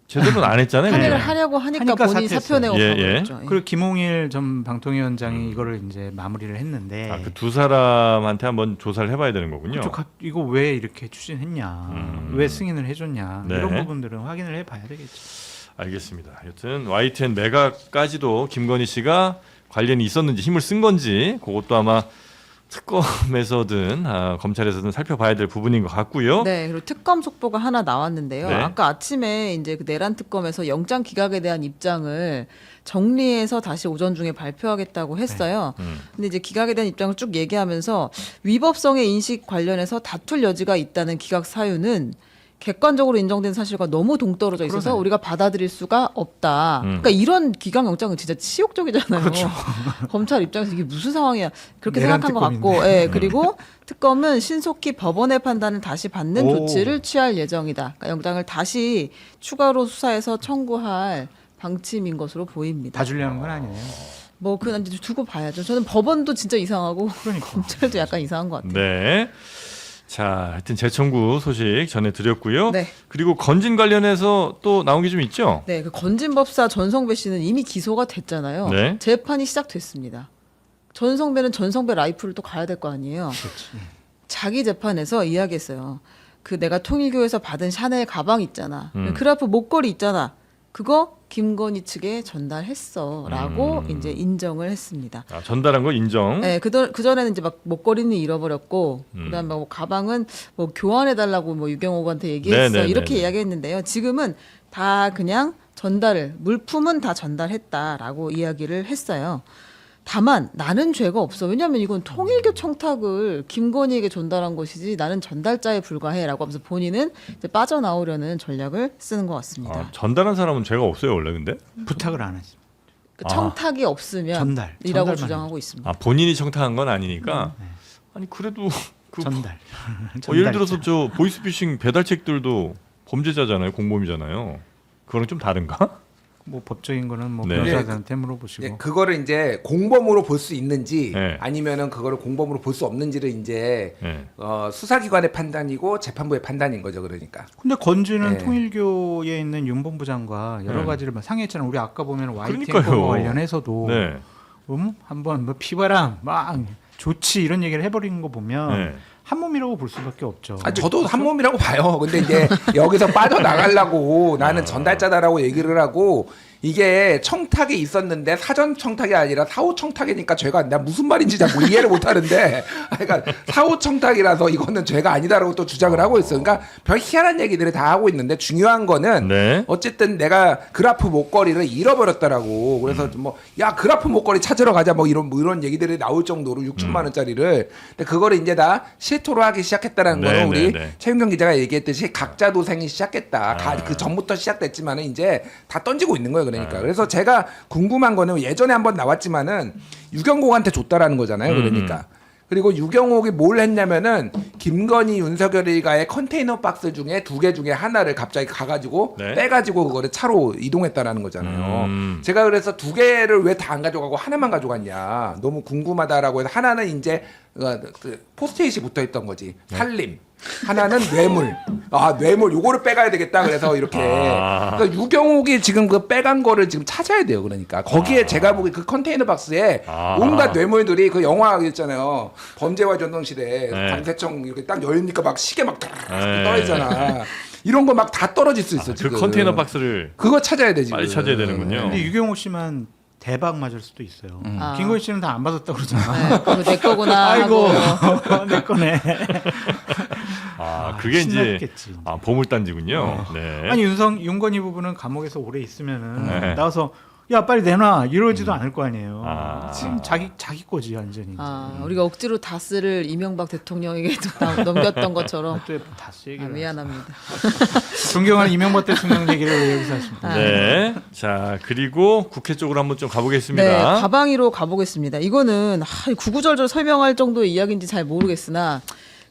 제대로는 안 했잖아요. 탄핵을 그냥. 하려고 하니까 하니까 본인이 사퇴했어요. 사표 내고 예, 가버렸죠. 예. 그리고 김홍일 전 방통위원장이 이거를 이제 마무리를 했는데. 아, 그 두 사람한테 한번 조사를 해봐야 되는 거군요. 그렇죠. 이거 왜 이렇게 추진했냐, 왜 승인을 해줬냐 네. 이런 부분들은 확인을 해봐야 되겠죠. 알겠습니다. 여튼 YTN 매각까지도 김건희 씨가 관련이 있었는지 힘을 쓴 건지 그것도 아마 특검에서든 검찰에서든 살펴봐야 될 부분인 것 같고요. 네, 그리고 특검 속보가 하나 나왔는데요. 네. 아까 아침에 이제 그 내란 특검에서 영장 기각에 대한 입장을 정리해서 다시 오전 중에 발표하겠다고 했어요. 근데 이제 기각에 대한 입장을 쭉 얘기하면서 위법성의 인식 관련해서 다툴 여지가 있다는 기각 사유는 객관적으로 인정된 사실과 너무 동떨어져 있어서 그러네. 우리가 받아들일 수가 없다. 그러니까 이런 기각 영장은 진짜 치욕적이잖아요. 그렇죠. 검찰 입장에서 이게 무슨 상황이야 그렇게 내란 생각한 것 같고, 특검인데. 예, 그리고 특검은 신속히 법원의 판단을 다시 받는 오. 조치를 취할 예정이다. 그러니까 영장을 다시 추가로 수사해서 청구할 방침인 것으로 보입니다. 다 주려는 건 아니에요. 뭐 그건 이제 두고 봐야죠. 저는 법원도 진짜 이상하고 그러니까. 검찰도 약간 이상한 것 같아요. 네. 자, 하여튼 재청구 소식 전해드렸고요. 네. 그리고 건진 관련해서 또 나온 게 좀 있죠? 네, 그 건진법사 전성배 씨는 이미 기소가 됐잖아요. 네. 재판이 시작됐습니다. 전성배는 전성배 라이프를 또 가야 될 거 아니에요. 자기 재판에서 이야기했어요. 그 내가 통일교에서 받은 샤넬 가방 있잖아. 그래프 목걸이 있잖아. 그거 김건희 측에 전달했어라고 이제 인정을 했습니다. 아, 전달한 거 인정. 네, 그 전에는 이제 막 목걸이는 잃어버렸고, 그다음에 뭐 가방은 뭐 교환해 달라고 뭐 유경옥한테 얘기했어 네네네네. 이렇게 이야기했는데요. 지금은 다 그냥 물품은 다 전달했다라고 이야기를 했어요. 다만 나는 죄가 없어. 왜냐하면 이건 통일교 청탁을 김건희에게 전달한 것이지 나는 전달자에 불과해라고 하면서 본인은 이제 빠져나오려는 전략을 쓰는 것 같습니다. 전달한 사람은 죄가 없어요 원래 근데? 부탁을 안 하지. 그 청탁이 없으면 전달만 이라고 주장하고 있습니다. 아 본인이 청탁한 건 아니니까. 아니 그래도 그 전달. 예를 들어서 저 보이스피싱 배달책들도 범죄자잖아요, 공범이잖아요. 그거랑 좀 다른가? 뭐 법적인 거는 뭐 네. 변호사한테 물어보시고. 예, 그거를 이제 공범으로 볼 수 있는지 네. 아니면은 그거를 공범으로 볼 수 없는지를 이제 네. 수사기관의 판단이고 재판부의 판단인 거죠. 그러니까. 근데 건지는 네. 통일교에 있는 윤 본부장과 여러 네. 가지를 막 상의했잖아요. 우리 아까 보면 YTN 그러니까요. 관련해서도 네. 한번 뭐 피바람 막 좋지 이런 얘기를 해버리는 거 보면 네. 한 몸이라고 볼 수밖에 없죠. 아, 저도 한 몸이라고 봐요. 근데 이제 여기서 빠져나가려고 나는 전달자다라고 얘기를 하고 이게 청탁이 있었는데 사전 청탁이 아니라 사후 청탁이니까 죄가 아니다. 무슨 말인지 잘 이해를 못 하는데 그러니까 사후 청탁이라서 이거는 죄가 아니다라고 또 주장을 하고 있어요. 그러니까 별 희한한 얘기들을 다 하고 있는데 중요한 거는 네. 어쨌든 내가 그라프 목걸이를 잃어버렸다라고 그래서 뭐 야 그라프 목걸이 찾으러 가자 뭐 이런 얘기들이 나올 정도로 6천만 원짜리를 근데 그거를 이제 다 실토로 하기 시작했다라는 네, 거는 우리 네. 최윤경 기자가 얘기했듯이 각자 도생이 시작했다. 그 전부터 시작됐지만은 이제 다 던지고 있는 거예요. 그러니까 그래서 제가 궁금한 거는 예전에 한번 나왔지만은 유경옥한테 줬다라는 거잖아요. 그러니까. 그리고 유경옥이 뭘 했냐면은 김건희 윤석열이가의 컨테이너 박스 중에 2개 중에 하나를 갑자기 가가지고 네. 빼가지고 그거를 차로 이동했다라는 거잖아요. 제가 그래서 2개를 왜 다 안 가져가고 하나만 가져갔냐 너무 궁금하다라고 해서 하나는 이제 그 포스트잇이 붙어있던 거지 살림. 하나는 뇌물. 뇌물 요거를 빼가야 되겠다. 그래서 이렇게 그러니까 유경옥이 지금 그 빼간 거를 지금 찾아야 돼요. 그러니까 거기에 제가 보기 그 컨테이너 박스에 온갖 뇌물들이 그 영화 있잖아요. 범죄와 전동시대 관세청 이렇게 딱 열니까 막 시계 막 떨어지잖아. 이런 거 막 다 떨어질 수 있어. 그 지금. 컨테이너 박스를 그거 찾아야 돼 지금. 빨리 찾아야 되는군요. 근데 유경호 씨만 대박 맞을 수도 있어요. 아. 김건희 씨는 다 안 받았다고 그러잖아. 네, 그거 내 거구나 아이고 하고. 내 거네. 그게 이제 신났겠지. 보물단지군요. 네. 아니 윤건희 부부는 감옥에서 오래 있으면은 네. 나와서 야 빨리 내놔 이러지도 않을 거 아니에요. 아. 지금 자기 거지 완전히. 우리가 억지로 다스를 이명박 대통령에게 넘겼던 것처럼. 다스 아, 얘기를. 미안합니다. 존경하는 이명박 대통령 얘기를 여기서 하십니다. 네. 자, 그리고 국회 쪽으로 한번 좀 가보겠습니다. 네, 가방위로 가보겠습니다. 이거는 구구절절 설명할 정도의 이야기인지 잘 모르겠으나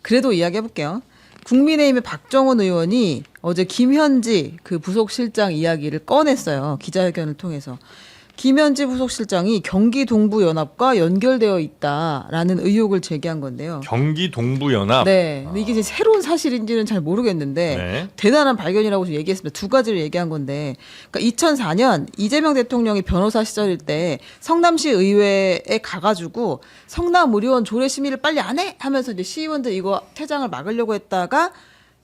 그래도 이야기해볼게요. 국민의힘의 박정원 의원이 어제 김현지 그 부속실장 이야기를 꺼냈어요. 기자회견을 통해서. 김현지 부속실장이 경기 동부연합과 연결되어 있다라는 의혹을 제기한 건데요. 경기 동부연합. 네, 근데 이게 이제 새로운 사실인지는 잘 모르겠는데 네. 대단한 발견이라고 얘기했습니다. 두 가지를 얘기한 건데, 그러니까 2004년 이재명 대통령이 변호사 시절일 때 성남시 의회에 가가지고 성남 의료원 조례 심의를 빨리 안 해 하면서 이제 시의원들 이거 퇴장을 막으려고 했다가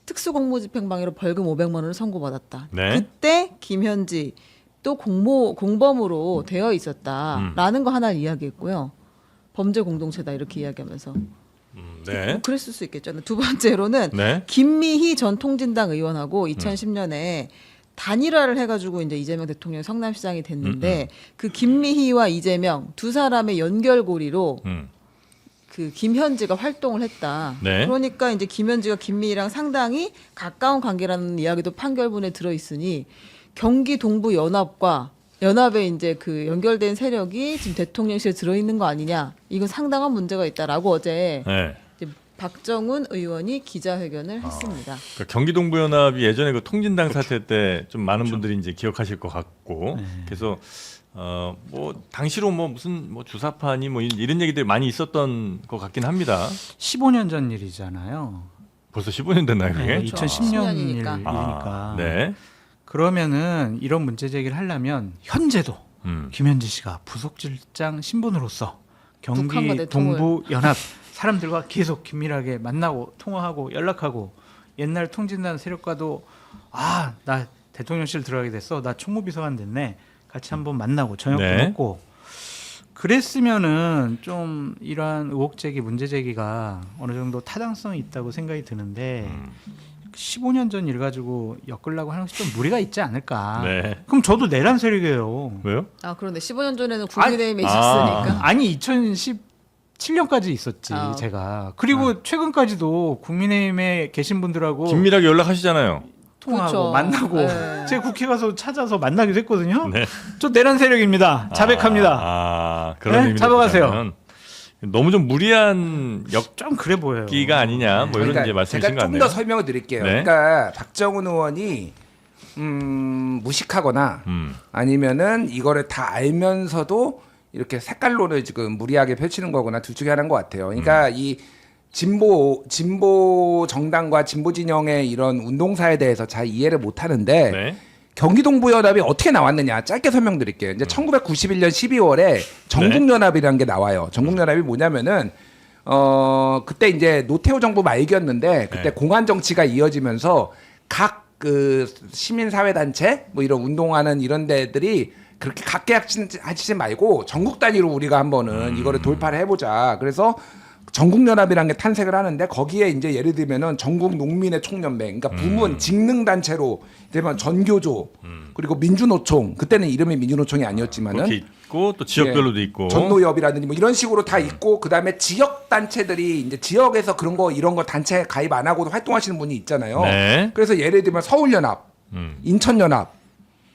특수공무집행방해로 벌금 500만 원을 선고받았다. 네. 그때 김현지 또 공범으로 되어 있었다라는 거 하나를 이야기했고요. 범죄 공동체다 이렇게 이야기하면서. 네. 그랬을 수 있겠죠. 두 번째로는 네. 김미희 전 통진당 의원하고 2010년에 단일화를 해가지고 이제 이재명 대통령이 성남시장이 됐는데 그 김미희와 이재명 두 사람의 연결고리로 그 김현지가 활동을 했다. 네. 그러니까 이제 김현지가 김미희랑 상당히 가까운 관계라는 이야기도 판결문에 들어 있으니 경기 동부 연합에 이제 그 연결된 세력이 지금 대통령실에 들어 있는 거 아니냐? 이건 상당한 문제가 있다라고 어제 네. 이제 박정훈 의원이 기자회견을 했습니다. 그러니까 경기 동부연합이 예전에 그 통진당 사태 때 좀 많은 분들이 이제 기억하실 것 같고, 그래서 뭐 당시로 뭐 무슨 뭐 주사파니 뭐 이런 얘기들이 많이 있었던 것 같긴 합니다. 15년 전 일이잖아요. 벌써 15년 됐나요, 그게? 네, 2010년 이니까. 일이니까. 네. 그러면은 이런 문제 제기를 하려면 현재도 음. 김현지 씨가 부속실장 신분으로서 북한과 경기 내통을. 동부 연합 사람들과 계속 긴밀하게 만나고 통화하고 연락하고 옛날 통진단 세력과도 나 대통령실 들어가게 됐어. 나 총무비서관 됐네. 같이 한번 만나고 저녁도 네. 먹고 그랬으면은 좀 이러한 의혹 제기 문제 제기가 어느 정도 타당성이 있다고 생각이 드는데 15년 전 일 가지고 엮으려고 하는 것이 좀 무리가 있지 않을까. 네. 그럼 저도 내란 세력이에요. 왜요? 아 그런데 15년 전에는 국민의힘에 있었으니까. 아니 2017년까지 있었지 제가. 그리고 최근까지도 국민의힘에 계신 분들하고 긴밀하게 연락하시잖아요. 통화하고 그렇죠. 만나고 네. 제가 국회 가서 찾아서 만나기도 했거든요. 네. 저 내란 세력입니다. 자백합니다. 그런 네? 의미로 잡아가세요. 보자면 너무 좀 무리한 좀 그래 보여요. 역기가 아니냐 뭐 이런 이제 말씀이신 것 제가 좀 같네요. 더 설명을 드릴게요. 네. 그러니까 박정훈 의원이 무식하거나 아니면은 이거를 다 알면서도 이렇게 색깔론을 지금 무리하게 펼치는 거거나 둘 중에 하나인 것 같아요. 그러니까 이 진보 정당과 진보 진영의 이런 운동사에 대해서 잘 이해를 못 하는데 네. 경기동부연합이 어떻게 나왔느냐 짧게 설명드릴게요. 이제 1991년 12월에 전국연합이라는 게 나와요. 전국연합이 뭐냐면은 그때 이제 노태우 정부 말기였는데 그때 네. 공안 정치가 이어지면서 각 그 시민사회 단체 뭐 이런 운동하는 이런 데들이 그렇게 각계하지 말고 전국 단위로 우리가 한번은 이거를 돌파를 해보자. 그래서 전국연합이라는 게 탄생을 하는데 거기에 이제 예를 들면은 전국 농민의 총연맹, 그러니까 부문 직능 단체로 되면 전교조 그리고 민주노총 그때는 이름이 민주노총이 아니었지만은 그렇게 있고 또 지역별로도 있고 전노협이라든지 뭐 이런 식으로 다 있고 그다음에 지역 단체들이 이제 지역에서 그런 거 이런 거 단체 가입 안 하고도 활동하시는 분이 있잖아요. 네. 그래서 예를 들면 서울연합, 인천연합,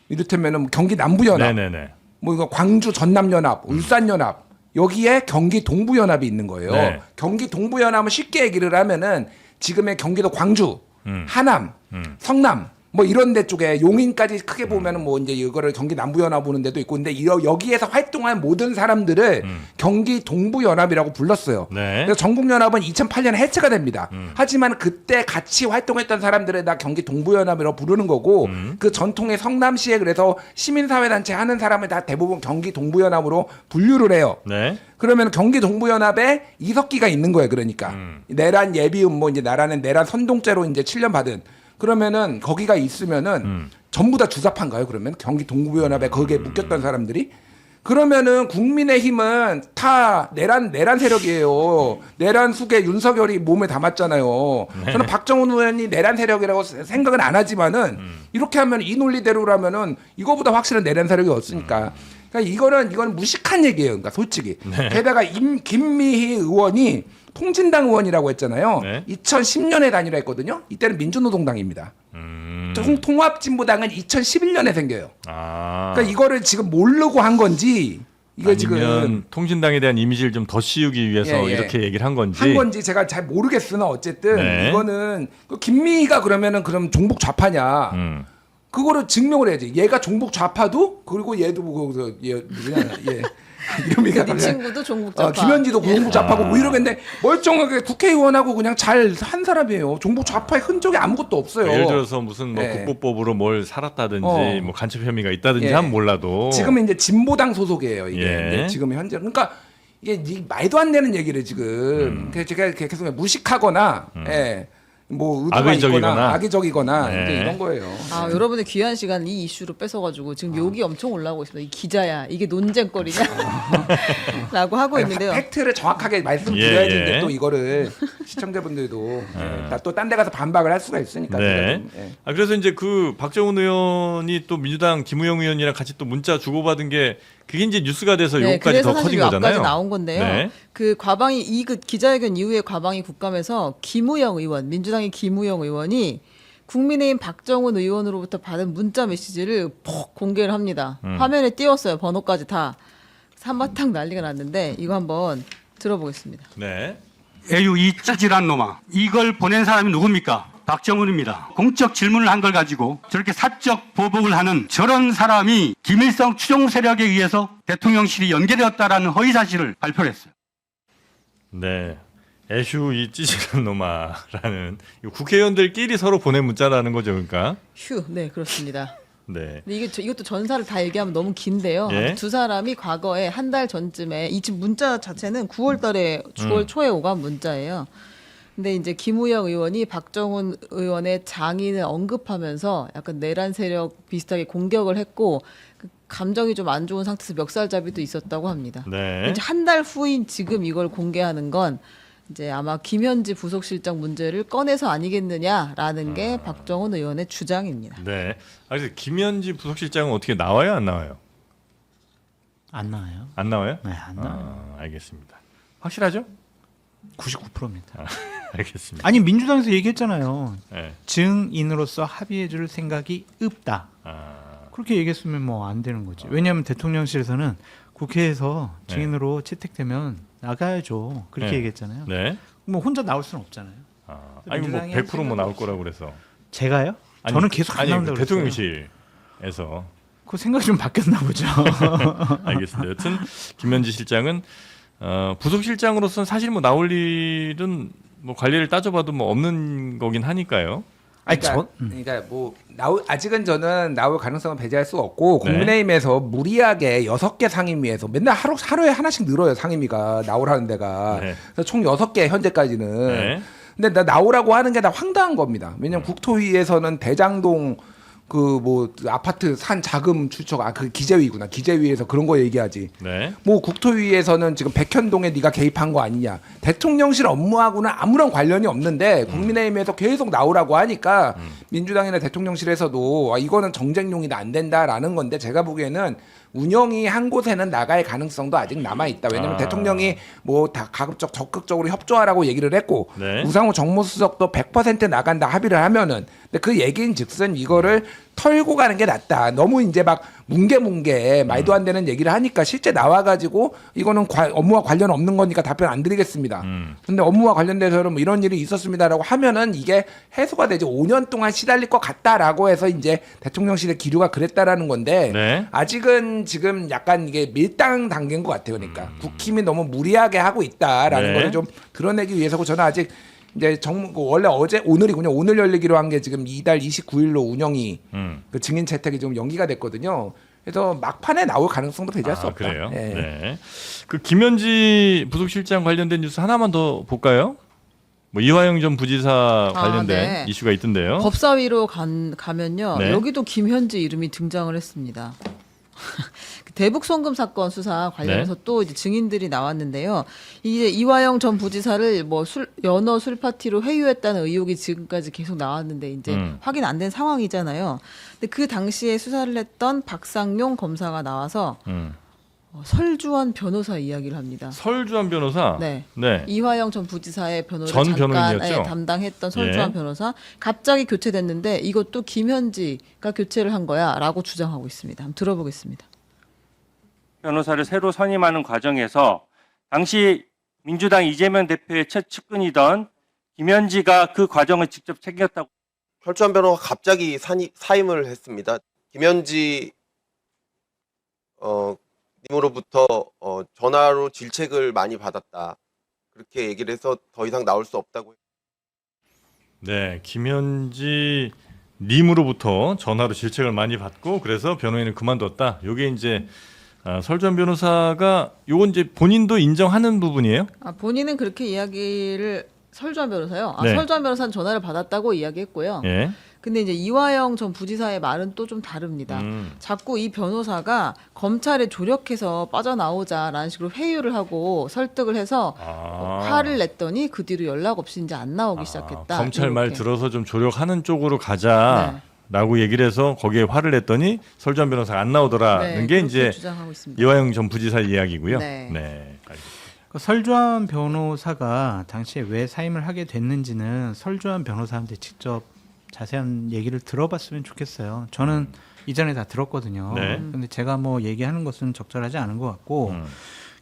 이를테면은 경기 남부연합, 네네네. 뭐 이거 광주 전남연합, 울산연합 여기에 경기 동부연합이 있는 거예요. 네. 경기 동부연합은 쉽게 얘기를 하면은 지금의 경기도 광주, 하남, 성남 뭐 이런 데 쪽에 용인까지 크게 보면은 뭐 이제 이거를 경기 남부연합 보는 데도 있고 근데 여기에서 활동한 모든 사람들을 경기 동부연합이라고 불렀어요. 네. 그래서 전국연합은 2008년에 해체가 됩니다. 하지만 그때 같이 활동했던 사람들을 다 경기 동부연합이라고 부르는 거고 그 전통의 성남시에 그래서 시민사회단체 하는 사람을 다 대부분 경기 동부연합으로 분류를 해요. 네. 그러면 경기 동부연합에 이석기가 있는 거예요. 그러니까 내란 예비음 뭐 이제 나라는 내란 선동죄로 이제 7년 받은 그러면은 거기가 있으면은 전부 다 주사파인가요? 그러면 경기 동부연합에 거기에 묶였던 사람들이 그러면은 국민의힘은 다 내란 세력이에요. 내란 숙에 윤석열이 몸에 담았잖아요. 저는 박정훈 의원이 내란 세력이라고 생각은 안 하지만은 이렇게 하면 이 논리대로라면은 이거보다 확실한 내란 세력이 없으니까. 그러니까 이거는 무식한 얘기예요. 그러니까 솔직히. 게다가 김미희 의원이 통진당 의원이라고 했잖아요. 네. 2010년에 단일화했거든요. 이때는 민주노동당입니다. 통합진보당은 2011년에 생겨요. 아. 그러니까 이거를 지금 모르고 한 건지 이거 아니면 지금 통진당에 대한 이미지를 좀 더 씌우기 위해서 예, 예. 이렇게 얘기를 한 건지. 한 건지 제가 잘 모르겠으나 어쨌든 네. 이거는 그 김미희가 그럼 종북 좌파냐? 그거를 증명을 해야지. 얘가 종북 좌파도 그리고 얘도 얘 누구냐? 얘 이름이 네 친구도 종북 좌파. 김현지도 종북 좌파고 뭐 이러겠는데 멀쩡하게 국회의원하고 그냥 잘 한 사람이에요. 종북 좌파의 흔적이 아무것도 없어요. 예를 들어서 무슨 뭐 예. 국보법으로 뭘 살았다든지 어. 뭐 간첩 혐의가 있다든지 예. 하면 몰라도 지금은 이제 진보당 소속이에요. 이게 예. 이제 지금 현재 그러니까 이게 말도 안 되는 얘기를 지금 그래서 제가 계속 무식하거나 예. 뭐 의도가 악의적이거나. 있거나 악의적이거나 네. 이제 이런 거예요. 아, 여러분의 귀한 시간 이 이슈로 뺏어가지고 지금 욕이 엄청 올라오고 있습니다. 이 기자야, 이게 논쟁거리냐? 라고 하고 있는데요. 팩트를 정확하게 말씀드려야 예, 되는데 예. 또 이거를 시청자분들도 또 딴 데 가서 반박을 할 수가 있으니까. 네. 제가 좀, 예. 아, 그래서 이제 그 박정훈 의원이 또 민주당 김우영 의원이랑 같이 또 문자 주고받은 게 그게 이제 뉴스가 돼서 네, 요거까지 그래서 더 사실 커진 요 앞까지 거잖아요. 나온 건데요. 네. 그 과방위 그 기자회견 이후에 과방위 국감에서 김우영 의원, 민주당의 김우영 의원이 국민의힘 박정훈 의원으로부터 받은 문자 메시지를 폭 공개를 합니다. 화면에 띄웠어요. 번호까지 다. 한바탕 난리가 났는데 이거 한번 들어보겠습니다. 네. 에휴 이 찌질한 놈아, 이걸 보낸 사람이 누굽니까? 박정훈입니다. 공적 질문을 한 걸 가지고 저렇게 사적 보복을 하는 저런 사람이 김일성 추종 세력에 의해서 대통령실이 연계되었다라는 허위 사실을 발표를 했어요. 네. 에휴 이 찌질한 놈아라는 이거 국회의원들끼리 서로 보낸 문자라는 거죠, 그러니까. 휴, 네 그렇습니다. 네. 근데 이것도 전사를 다 얘기하면 너무 긴데요. 예. 두 사람이 과거에 한 달 전쯤에 이 지금 문자 자체는 9월달에 9월 초에 오간 문자예요. 근데 이제 김우영 의원이 박정훈 의원의 장인을 언급하면서 약간 내란 세력 비슷하게 공격을 했고 그 감정이 좀 안 좋은 상태에서 멱살잡이도 있었다고 합니다. 네. 이제 한 달 후인 지금 이걸 공개하는 건 이제 아마 김현지 부속실장 문제를 꺼내서 아니겠느냐라는 게 박정훈 의원의 주장입니다. 네. 아, 그래서 김현지 부속실장은 어떻게 나와요, 안 나와요? 안 나와요. 안 나와요? 네, 안 나와요. 알겠습니다. 확실하죠? 99%입니다. 알겠습니다. 아니 민주당에서 얘기했잖아요. 네. 증인으로서 합의해줄 생각이 없다. 그렇게 얘기했으면 뭐 안 되는 거지. 왜냐하면 대통령실에서는 국회에서 네. 증인으로 채택되면 나가야죠. 그렇게 네. 얘기했잖아요. 네. 뭐 혼자 나올 수는 없잖아요. 아니 뭐 민주당이 100%뭐 나올 거라고 그래서. 제가요? 아니, 저는 계속 안 아니, 나온다고 그랬어요. 대통령실에서. 그 생각이 좀 바뀌었나 보죠. 알겠습니다. 여튼 김현지 실장은 부속실장으로서는 사실 뭐 나올 일은 뭐 관리를 따져봐도 뭐 없는 거긴 하니까요. 아니 그러니까 뭐 아직은 저는 나올 가능성은 배제할 수 없고 네. 국민의힘에서 무리하게 6개 상임위에서 맨날 하루에 하나씩 늘어요 상임위가 나오라는 데가. 네. 그래서 총 6개 현재까지는. 네. 근데 나 나오라고 하는 게 다 황당한 겁니다. 왜냐면 국토위에서는 대장동 그 뭐 아파트 산 자금 추적 그 기재위구나. 기재위에서 그런 거 얘기하지. 네. 뭐 국토위에서는 지금 백현동에 네가 개입한 거 아니냐. 대통령실 업무하고는 아무런 관련이 없는데 국민의힘에서 계속 나오라고 하니까 민주당이나 대통령실에서도 이거는 정쟁용이다 안 된다라는 건데 제가 보기에는 운영이 한 곳에는 나갈 가능성도 아직 남아 있다. 왜냐하면 대통령이 뭐 다 가급적 적극적으로 협조하라고 얘기를 했고 네. 우상호 정무수석도 100% 나간다 합의를 하면은 근데 그 얘기인즉슨 이거를 털고 가는 게 낫다. 너무 이제 막 뭉게 말도 안 되는 얘기를 하니까 실제 나와가지고 이거는 업무와 관련 없는 거니까 답변 안 드리겠습니다. 근데 업무와 관련돼서는 뭐 이런 일이 있었습니다라고 하면은 이게 해소가 되지 5년 동안 시달릴 것 같다라고 해서 이제 대통령실의 기류가 그랬다라는 건데 네. 아직은 지금 약간 이게 밀당 단계인 것 같아요. 그러니까 국힘이 너무 무리하게 하고 있다라는 네. 거를 좀 드러내기 위해서고 저는 아직 이제 원래 오늘이군요. 오늘 열리기로 한 게 지금 이달 29일로 운영이 그 증인 채택이 좀 연기가 됐거든요. 그래서 막판에 나올 가능성도 배제할 수 없다. 그래요. 예. 네. 그 김현지 부속실장 관련된 뉴스 하나만 더 볼까요? 뭐 이화영 전 부지사 관련된 네. 이슈가 있던데요. 법사위로 가면요. 네. 여기도 김현지 이름이 등장을 했습니다. 대북 송금 사건 수사 관련해서 네. 또 이제 증인들이 나왔는데요. 이제 이화영 전 부지사를 뭐 연어 술 파티로 회유했다는 의혹이 지금까지 계속 나왔는데 이제 확인 안 된 상황이잖아요. 근데 그 당시에 수사를 했던 박상용 검사가 나와서 설주환 변호사 이야기를 합니다. 설주환 변호사. 네. 네. 이화영 전 부지사의 변호를 전 잠깐 변호인이었죠? 담당했던 설주환 예. 변호사 갑자기 교체됐는데 이것도 김현지가 교체를 한 거야라고 주장하고 있습니다. 한번 들어보겠습니다. 변호사를 새로 선임하는 과정에서 당시 민주당 이재명 대표의 첫 측근이던 김현지가 그 과정을 직접 챙겼다고. 설주환 변호사가 갑자기 사임을 했습니다. 김현지 님으로부터 전화로 질책을 많이 받았다. 그렇게 얘기를 해서 더 이상 나올 수 없다고. 네, 김현지 님으로부터 전화로 질책을 많이 받고 그래서 변호인을 그만뒀다. 요게 이제 설주환 변호사가 요건 이제 본인도 인정하는 부분이에요? 본인은 그렇게 이야기를 설주환 변호사요. 네. 설주환 변호사는 전화를 받았다고 이야기했고요. 예. 근데 이제 이화영 전 부지사의 말은 또 좀 다릅니다. 자꾸 이 변호사가 검찰에 조력해서 빠져나오자라는 식으로 회유를 하고 설득을 해서 화를 냈더니 그 뒤로 연락 없이 이제 안 나오기 시작했다. 검찰 말 이렇게. 들어서 좀 조력하는 쪽으로 가자라고 얘기를 해서 거기에 화를 냈더니 설주환 변호사가 안 나오더라는 네, 게 그렇게 이제 주장하고 있습니다. 이화영 전 부지사 이야기고요. 네. 알겠습니다. 그 설주환 변호사가 당시에 왜 사임을 하게 됐는지는 설주환 변호사한테 직접 자세한 얘기를 들어봤으면 좋겠어요. 저는 이전에 다 들었거든요. 네. 근데 제가 뭐 얘기하는 것은 적절하지 않은 것 같고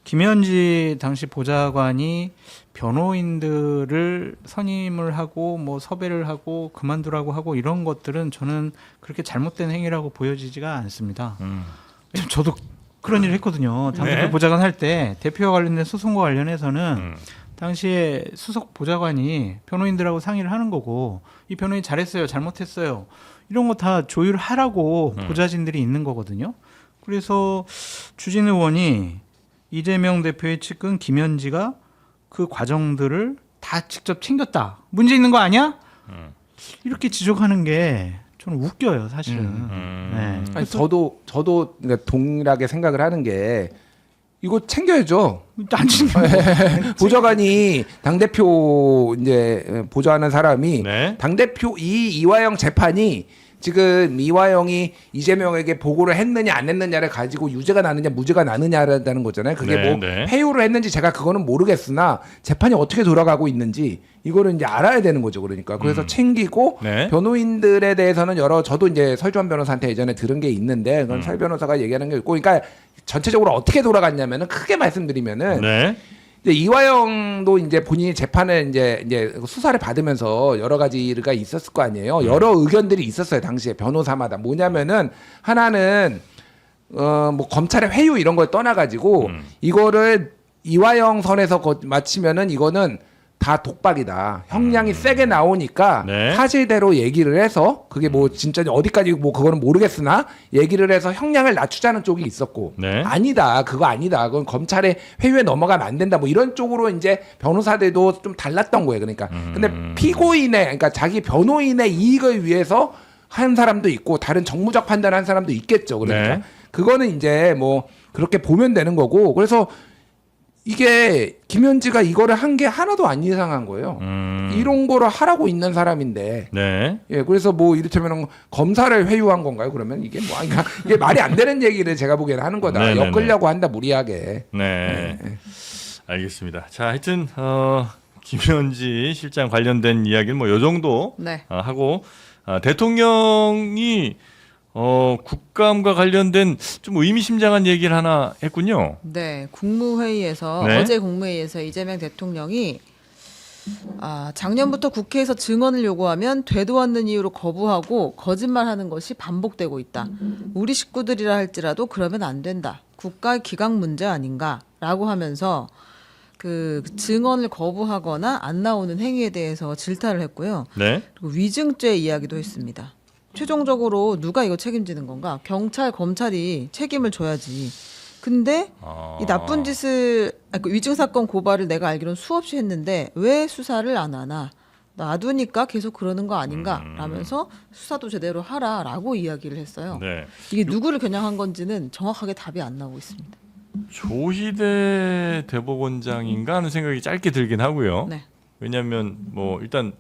김현지 당시 보좌관이 변호인들을 선임을 하고 뭐 섭외를 하고 그만두라고 하고 이런 것들은 저는 그렇게 잘못된 행위라고 보여지지가 않습니다. 왜냐면 저도 그런 일을 했거든요. 당대표 네. 보좌관 할 때 대표와 관련된 소송과 관련해서는 당시에 수석 보좌관이 변호인들하고 상의를 하는 거고 이 변호인 잘했어요, 잘못했어요 이런 거 다 조율하라고 보좌진들이 있는 거거든요. 그래서 추진 의원이 이재명 대표의 측근 김현지가 그 과정들을 다 직접 챙겼다. 문제 있는 거 아니야? 이렇게 지적하는 게 저는 웃겨요, 사실은. 네. 아니, 저도 그러니까 동일하게 생각을 하는 게 이거 챙겨야죠. 안 챙겨. 보좌관이 당대표 이제 보좌하는 사람이 네. 당대표 이화영 재판이 지금 이화영이 이재명에게 보고를 했느냐 안 했느냐를 가지고 유죄가 나느냐 무죄가 나느냐라는 거잖아요. 그게 네, 뭐 네. 회유를 했는지 제가 그거는 모르겠으나 재판이 어떻게 돌아가고 있는지 이거를 이제 알아야 되는 거죠. 그러니까 그래서 챙기고 네. 변호인들에 대해서는 저도 이제 설주환 변호사한테 예전에 들은 게 있는데 그건 설 변호사가 얘기하는 게 있고 그러니까 전체적으로 어떻게 돌아갔냐면은 크게 말씀드리면은 네. 이제 이화영도 이제 본인이 재판을 이제 수사를 받으면서 여러 가지가 있었을 거 아니에요. 여러 의견들이 있었어요 당시에 변호사마다. 뭐냐면은 하나는 뭐 검찰의 회유 이런 걸 떠나가지고 이거를 이화영 선에서 맞추면은 이거는 다 독박이다. 형량이 세게 나오니까 네. 사실대로 얘기를 해서 그게 뭐 진짜 어디까지 뭐 그거는 모르겠으나 얘기를 해서 형량을 낮추자는 쪽이 있었고 네. 아니다. 그거 아니다. 그건 검찰의 회유에 넘어가면 안 된다. 뭐 이런 쪽으로 이제 변호사들도 좀 달랐던 거예요. 그러니까. 근데 피고인의 그러니까 자기 변호인의 이익을 위해서 한 사람도 있고 다른 정무적 판단을 한 사람도 있겠죠. 그러니까 네. 그거는 이제 뭐 그렇게 보면 되는 거고 그래서 이게 김현지가 이거를 한 게 하나도 안 이상한 거예요. 이런 거를 하라고 있는 사람인데. 네. 예, 그래서 뭐 이를테면 검사를 회유한 건가요? 그러면 이게 뭐 그러니까 이게 말이 안 되는 얘기를 제가 보기에는 하는 거다. 네네네. 엮으려고 한다 무리하게. 네. 알겠습니다. 자, 하여튼 김현지 실장 관련된 이야기는 뭐 요 정도 네. 하고 대통령이 국감과 관련된 좀 의미심장한 얘기를 하나 했군요. 네, 국무회의에서 네. 어제 국무회의에서 이재명 대통령이 작년부터 국회에서 증언을 요구하면 되도 않는 이유로 거부하고 거짓말하는 것이 반복되고 있다. 우리 식구들이라 할지라도 그러면 안 된다. 국가 기강 문제 아닌가라고 하면서 그 증언을 거부하거나 안 나오는 행위에 대해서 질타를 했고요. 네. 그리고 위증죄 이야기도 했습니다. 최종적으로 누가 이거 책임지는 건가? 경찰, 검찰이 책임을 져야지. 근데 이 나쁜 짓을 그 위증 사건 고발을 내가 알기로는 수없이 했는데 왜 수사를 안 하나? 놔두니까 계속 그러는 거 아닌가 라면서 수사도 제대로 하라라고 이야기를 했어요. 네. 이게 누구를 겨냥한 건지는 정확하게 답이 안 나오고 있습니다. 조희대 대법원장인가 하는 생각이 짧게 들긴 하고요. 네. 왜냐하면 뭐 일단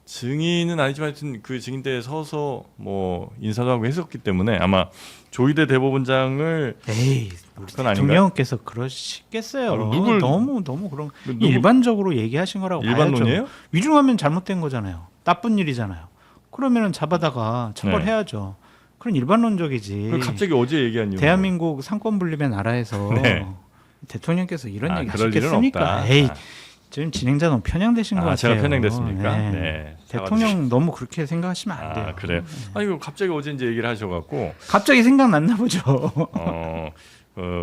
증인은 아니지만 하여튼 그 증인대에 서서 뭐 인사도 하고 했었기 때문에 아마 조희대 대법원장을 에이, 우리 그건 아닌가요? 대통령께서 그러시겠어요. 누굴- 너무 그런 누구- 일반적으로 얘기하신 거라고 일반론이에요? 봐야죠. 위중하면 잘못된 거잖아요. 나쁜 일이잖아요. 그러면은 잡아다가 처벌해야죠. 그런 일반론적이지. 그걸 갑자기 어제 얘기한 이유 대한민국 상권 분립의 나라에서 네. 대통령께서 이런 얘기 그럴 일은 하셨겠습니까? 없다. 에이, 지금 진행자 너무 편향되신 것 같아요. 제가 편향됐습니까? 네. 네. 대통령 너무 그렇게 생각하시면 안 돼요. 그래요. 이거 갑자기 어제 이제 얘기를 하셔갖고 갑자기 생각났나 보죠.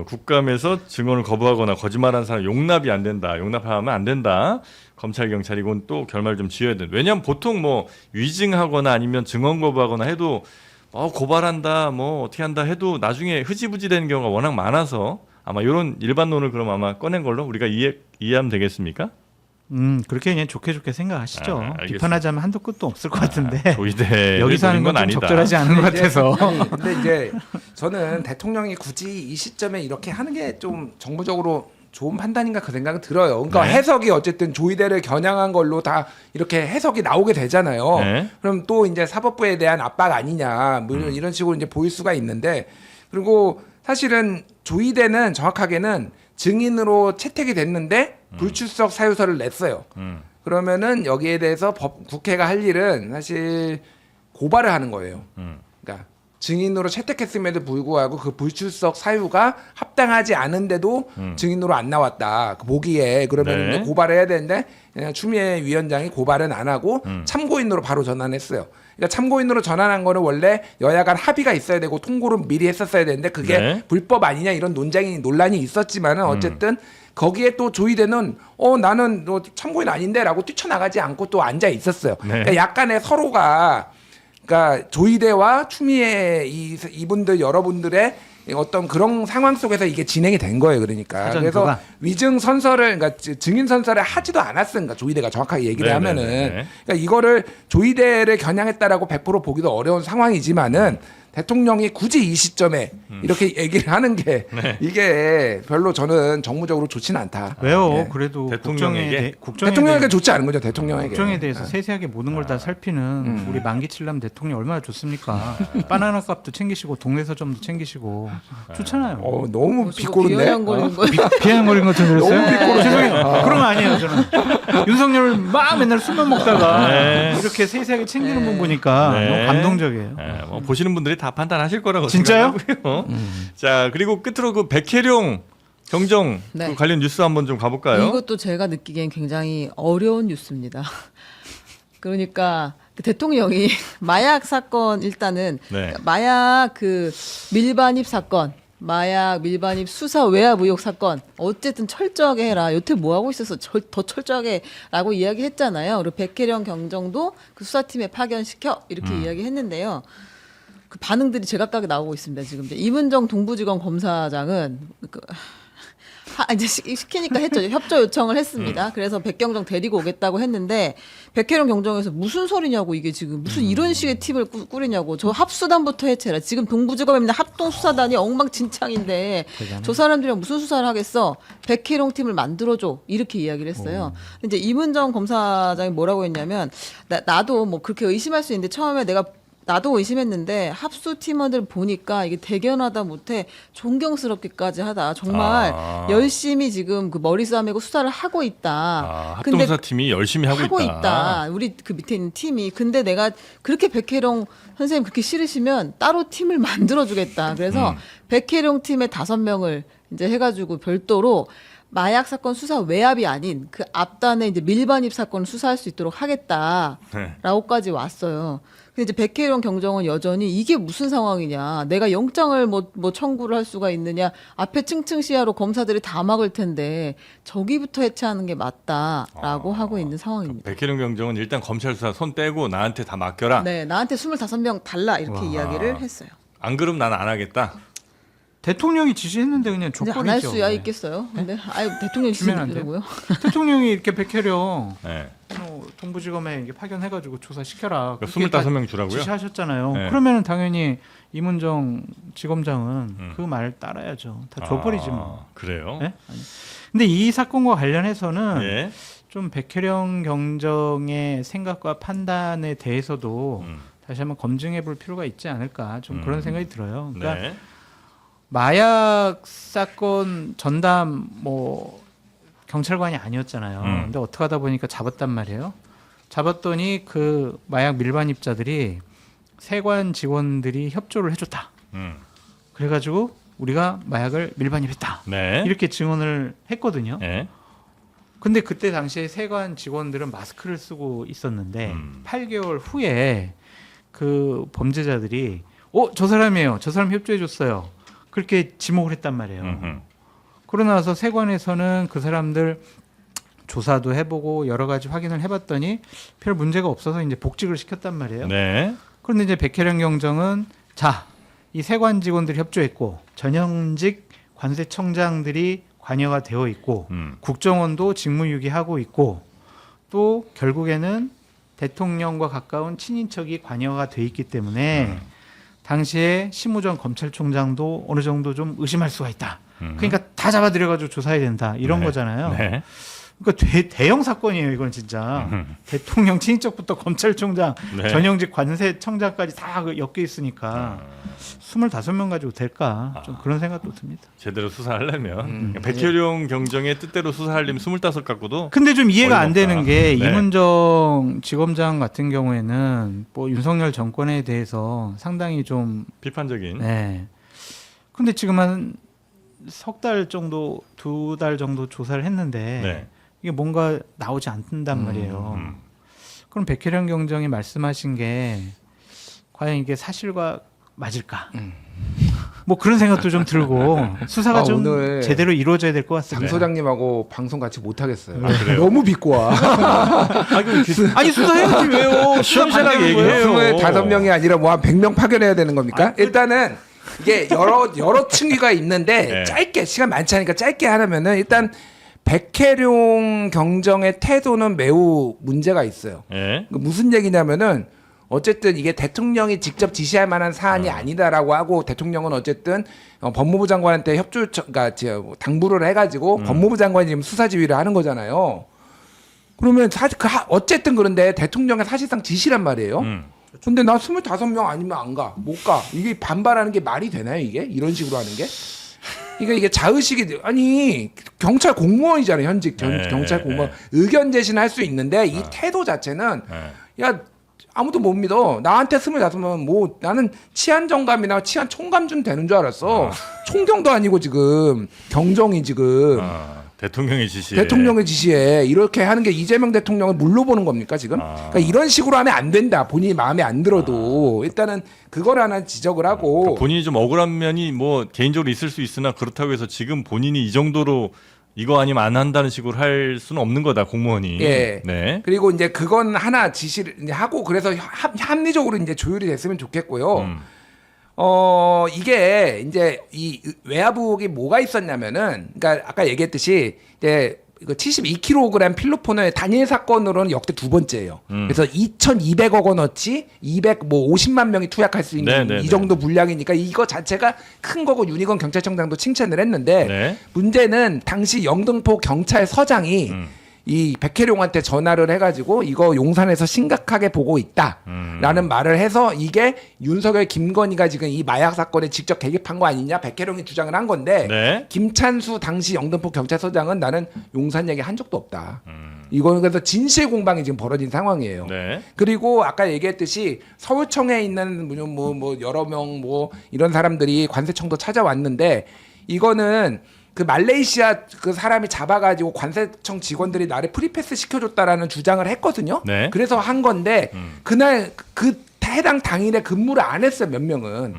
국감에서 증언을 거부하거나 거짓말한 사람 용납이 안 된다. 용납하면 안 된다. 검찰 경찰 이건 또 결말 좀 지어야 된다. 왜냐하면 보통 뭐 위증하거나 아니면 증언 거부하거나 해도 고발한다 뭐 어떻게 한다 해도 나중에 흐지부지 되는 경우가 워낙 많아서 아마 이런 일반론을 그럼 아마 꺼낸 걸로 우리가 이해하면 되겠습니까? 그렇게 그냥 좋게 생각하시죠. 알겠습니다. 비판하자면 한도 끝도 없을 것 같은데 조희대 여기서 하는 건 좀 적절하지 않은 것 같아서. 근데 이제 저는 대통령이 굳이 이 시점에 이렇게 하는 게 좀 정부적으로 좋은 판단인가 그 생각은 들어요. 그러니까 네. 해석이 어쨌든 조희대를 겨냥한 걸로 다 이렇게 해석이 나오게 되잖아요. 네. 그럼 또 이제 사법부에 대한 압박 아니냐 뭐 이런 식으로 이제 보일 수가 있는데 그리고 사실은 조희대는 정확하게는 증인으로 채택이 됐는데 불출석 사유서를 냈어요. 그러면은 여기에 대해서 국회가 할 일은 사실 고발을 하는 거예요. 그러니까 증인으로 채택했음에도 불구하고 그 불출석 사유가 합당하지 않은데도 증인으로 안 나왔다. 그 보기에 그러면 네. 고발을 해야 되는데 그냥 추미애 위원장이 고발은 안 하고 참고인으로 바로 전환했어요. 그러니까 참고인으로 전환한 거는 원래 여야 간 합의가 있어야 되고 통고를 미리 했었어야 되는데 그게 네. 불법 아니냐 이런 논란이 있었지만은 어쨌든 거기에 또 조희대는 나는 너 참고인 아닌데라고 뛰쳐나가지 않고 또 앉아 있었어요. 네. 그러니까 약간의 서로가 그러니까 조희대와 추미애 이분들 여러분들의 어떤 그런 상황 속에서 이게 진행이 된 거예요. 그러니까 사전투가. 그래서 위증 선서를 그러니까 증인 선서를 하지도 않았으니까 조희대가 정확하게 얘기를 하면은 그러니까 이거를 조희대를 겨냥했다라고 100% 보기도 어려운 상황이지만은 대통령이 굳이 이 시점에 이렇게 얘기를 하는 게 이게 별로 저는 정무적으로 좋지는 않다. 왜요? 예. 그래도 대통령에게? 대통령에게 좋지 않은 거죠. 대통령에게. 국정에 대해서 세세하게 모든 걸 다 살피는 우리 만기 칠남 대통령 얼마나 좋습니까? 바나나 값도 챙기시고 동네 서점도 챙기시고 좋잖아요. 너무 비꼬는데. 비아냥거리는 거예요. 비아냥거리는 것 좀 들었어요? 너무 비꼬는 죄송해요. 그런 거 아니에요 저는. 윤석열 막 맨날 술만 먹다가 네. 이렇게 세세하게 챙기는 분 보니까 네. 너무 감동적이에요. 뭐 보시는 분들이 다 판단하실 거라고 진짜요? 생각하고요. 자 그리고 끝으로 그 백혜룡 경정 네. 그 관련 뉴스 한번 좀 가볼까요? 이것도 제가 느끼기엔 굉장히 어려운 뉴스입니다. 그러니까 그 대통령이 마약 사건 일단은 네. 마약 그 밀반입 사건, 마약 밀반입 수사 외압 의혹 사건 어쨌든 철저하게 해라. 여태 뭐 하고 있어서 더 철저하게라고 이야기했잖아요. 그리고 백혜령 경정도 그 수사팀에 파견시켜 이렇게 이야기했는데요. 그 반응들이 제각각에 나오고 있습니다. 지금 이제 이문정 동부지검 검사장은 이제 시키니까 했죠. 협조 요청을 했습니다. 그래서 백경정 데리고 오겠다고 했는데 백혜령 경정에서 무슨 소리냐고 이게 지금 무슨 이런 식의 팀을 꾸리냐고 저 합수단부터 해체라. 지금 동부지검입니다. 합동수사단이 엉망진창인데 저 사람들이랑 무슨 수사를 하겠어. 백혜령 팀을 만들어줘. 이렇게 이야기를 했어요. 근데 이제 이문정 검사장이 뭐라고 했냐면 나도 뭐 그렇게 의심할 수 있는데 처음에 나도 의심했는데 합수 팀원들 보니까 이게 대견하다 못해 존경스럽기까지 하다. 정말 열심히 지금 그 머리 싸매고 수사를 하고 있다. 합동수사팀이 열심히 하고 있다. 우리 그 밑에 있는 팀이. 근데 내가 그렇게 백혜령 선생님 그렇게 싫으시면 따로 팀을 만들어주겠다. 그래서 백혜령 팀에 5명을 이제 해가지고 별도로 마약 사건 수사 외압이 아닌 그 앞단에 이제 밀반입 사건을 수사할 수 있도록 하겠다라고까지 왔어요. 근데 이제 백혜령 경정은 여전히 이게 무슨 상황이냐. 내가 영장을 뭐 청구를 할 수가 있느냐. 앞에 층층 시야로 검사들이 다 막을 텐데 저기부터 해체하는 게 맞다라고 하고 있는 상황입니다. 백혜룡 경정은 일단 검찰 수사 손 떼고 나한테 다 맡겨라. 네, 나한테 25명 달라 이렇게 이야기를 했어요. 안 그러면 난 안 하겠다. 대통령이 지시했는데 그냥 근데 조건이죠. 안 할 수야 있겠어요. 근데 아유 대통령이 주면 안 돼요? 지시더라고요. 대통령이 이렇게 백혜령 네. 동부지검에 이게 파견해가지고 조사시켜라. 그러니까 25명 주라고요? 지시하셨잖아요. 네. 그러면 당연히 이문정 지검장은 그 말 따라야죠. 다 줘버리지 뭐. 그래요? 네? 아니. 근데 이 사건과 관련해서는 예. 좀 백혜령 경정의 생각과 판단에 대해서도 다시 한번 검증해 볼 필요가 있지 않을까 좀 그런 생각이 들어요. 그러니까 네. 마약 사건 전담 뭐 경찰관이 아니었잖아요. 근데 어떻게 하다 보니까 잡았단 말이에요. 잡았더니 그 마약 밀반입자들이 세관 직원들이 협조를 해줬다. 그래가지고 우리가 마약을 밀반입했다. 네. 이렇게 증언을 했거든요. 네. 근데 그때 당시에 세관 직원들은 마스크를 쓰고 있었는데 8개월 후에 그 범죄자들이 저 사람이에요. 저 사람 협조해 줬어요. 그렇게 지목을 했단 말이에요. 그러고 나서 세관에서는 그 사람들 조사도 해보고 여러 가지 확인을 해봤더니 별 문제가 없어서 이제 복직을 시켰단 말이에요. 네. 그런데 이제 백혜령 경정은 이 세관 직원들이 협조했고 전현직 관세청장들이 관여가 되어 있고 국정원도 직무유기하고 있고 또 결국에는 대통령과 가까운 친인척이 관여가 돼 있기 때문에 당시에 심우정 검찰총장도 어느 정도 좀 의심할 수가 있다. 그러니까 다 잡아들여가지고 조사해야 된다. 이런 거잖아요. 네. 그러니까 대형 사건이에요. 이건 진짜 대통령 친인척부터 검찰총장, 네. 전현직 관세청장까지 다 엮여 있으니까 25명 가지고 될까? 좀 그런 생각도 듭니다. 제대로 수사하려면 백혜령 경정의 뜻대로 수사하려면 25 갖고도 근데 좀 이해가 안 어림없다. 되는 게 네. 이문정 지검장 같은 경우에는 뭐 윤석열 정권에 대해서 상당히 좀 비판적인 네. 근데 지금 한 석 달 정도, 2달 정도 조사를 했는데 네. 이게 뭔가 나오지 않는단 말이에요. 그럼 백혜령 경정이 말씀하신 게 과연 이게 사실과 맞을까? 뭐 그런 생각도 좀 들고 수사가 좀 오늘 제대로 이루어져야 될 것 같습니다. 장 소장님하고 방송 같이 못 하겠어요. 그래요? 너무 믿고 와. 아니 수사해야지 왜요? 시원시원하게 반대하는 얘기해요. 거예요. 25명이 아니라 뭐 한 100명 파견해야 되는 겁니까? 일단은 이게 여러 층위가 있는데 네. 짧게 시간 많지 않으니까 짧게 하려면은 일단 백혜룡 경정의 태도는 매우 문제가 있어요. 예. 그 무슨 얘기냐면은 어쨌든 이게 대통령이 직접 지시할 만한 사안이 아니다라고 하고 대통령은 어쨌든 법무부 장관한테 그러니까 당부를 해가지고 법무부 장관이 지금 수사 지휘를 하는 거잖아요. 그러면 어쨌든 그런데 대통령의 사실상 지시란 말이에요. 근데 나 25명 아니면 안 가. 못 가. 이게 반발하는 게 말이 되나요, 이게? 이런 식으로 하는 게? 이게 자의식이 아니 경찰 공무원이잖아요. 현직 경찰 공무원. 의견 제시는 할 수 있는데 이 태도 자체는 야 아무도 못 믿어. 나한테 25명 뭐 나는 치안 정감이나 치안 총감 좀 되는 줄 알았어. 총경도 아니고 지금 경정이 지금 대통령의 지시에 대통령의 지시에 이렇게 하는 게 이재명 대통령을 물러보는 겁니까 지금? 그러니까 이런 식으로 하면 안 된다. 본인이 마음에 안 들어도 일단은 그걸 하나 지적을 하고 그러니까 본인이 좀 억울한 면이 뭐 개인적으로 있을 수 있으나 그렇다고 해서 지금 본인이 이 정도로 이거 아니면 안 한다는 식으로 할 수는 없는 거다 공무원이. 예. 네. 그리고 이제 그건 하나 지시를 이제 하고 그래서 합리적으로 이제 조율이 됐으면 좋겠고요. 이게 이제 이 외화북이 뭐가 있었냐면은, 그러니까 아까 얘기했듯이 이제 이거 72kg 필로폰의 단일 사건으로는 역대 두 번째예요. 그래서 2,200억 원어치 50만 명이 투약할 수 있는 네네네. 이 정도 분량이니까 이거 자체가 큰 거고 윤희건 경찰청장도 칭찬을 했는데 네. 문제는 당시 영등포 경찰서장이 이 백혜룡한테 전화를 해가지고 이거 용산에서 심각하게 보고 있다라는 말을 해서 이게 윤석열 김건희가 지금 이 마약 사건에 직접 개입한 거 아니냐 백혜룡이 주장을 한 건데 네. 김찬수 당시 영등포 경찰서장은 나는 용산 얘기 한 적도 없다. 이거는 그래서 진실 공방이 지금 벌어진 상황이에요. 네. 그리고 아까 얘기했듯이 서울청에 있는 뭐 여러 명 뭐 이런 사람들이 관세청도 찾아왔는데 이거는 그 말레이시아 그 사람이 잡아가지고 관세청 직원들이 나를 프리패스 시켜줬다라는 주장을 했거든요. 네. 그래서 한 건데 그날 그 해당 당일에 근무를 안 했어요. 몇 명은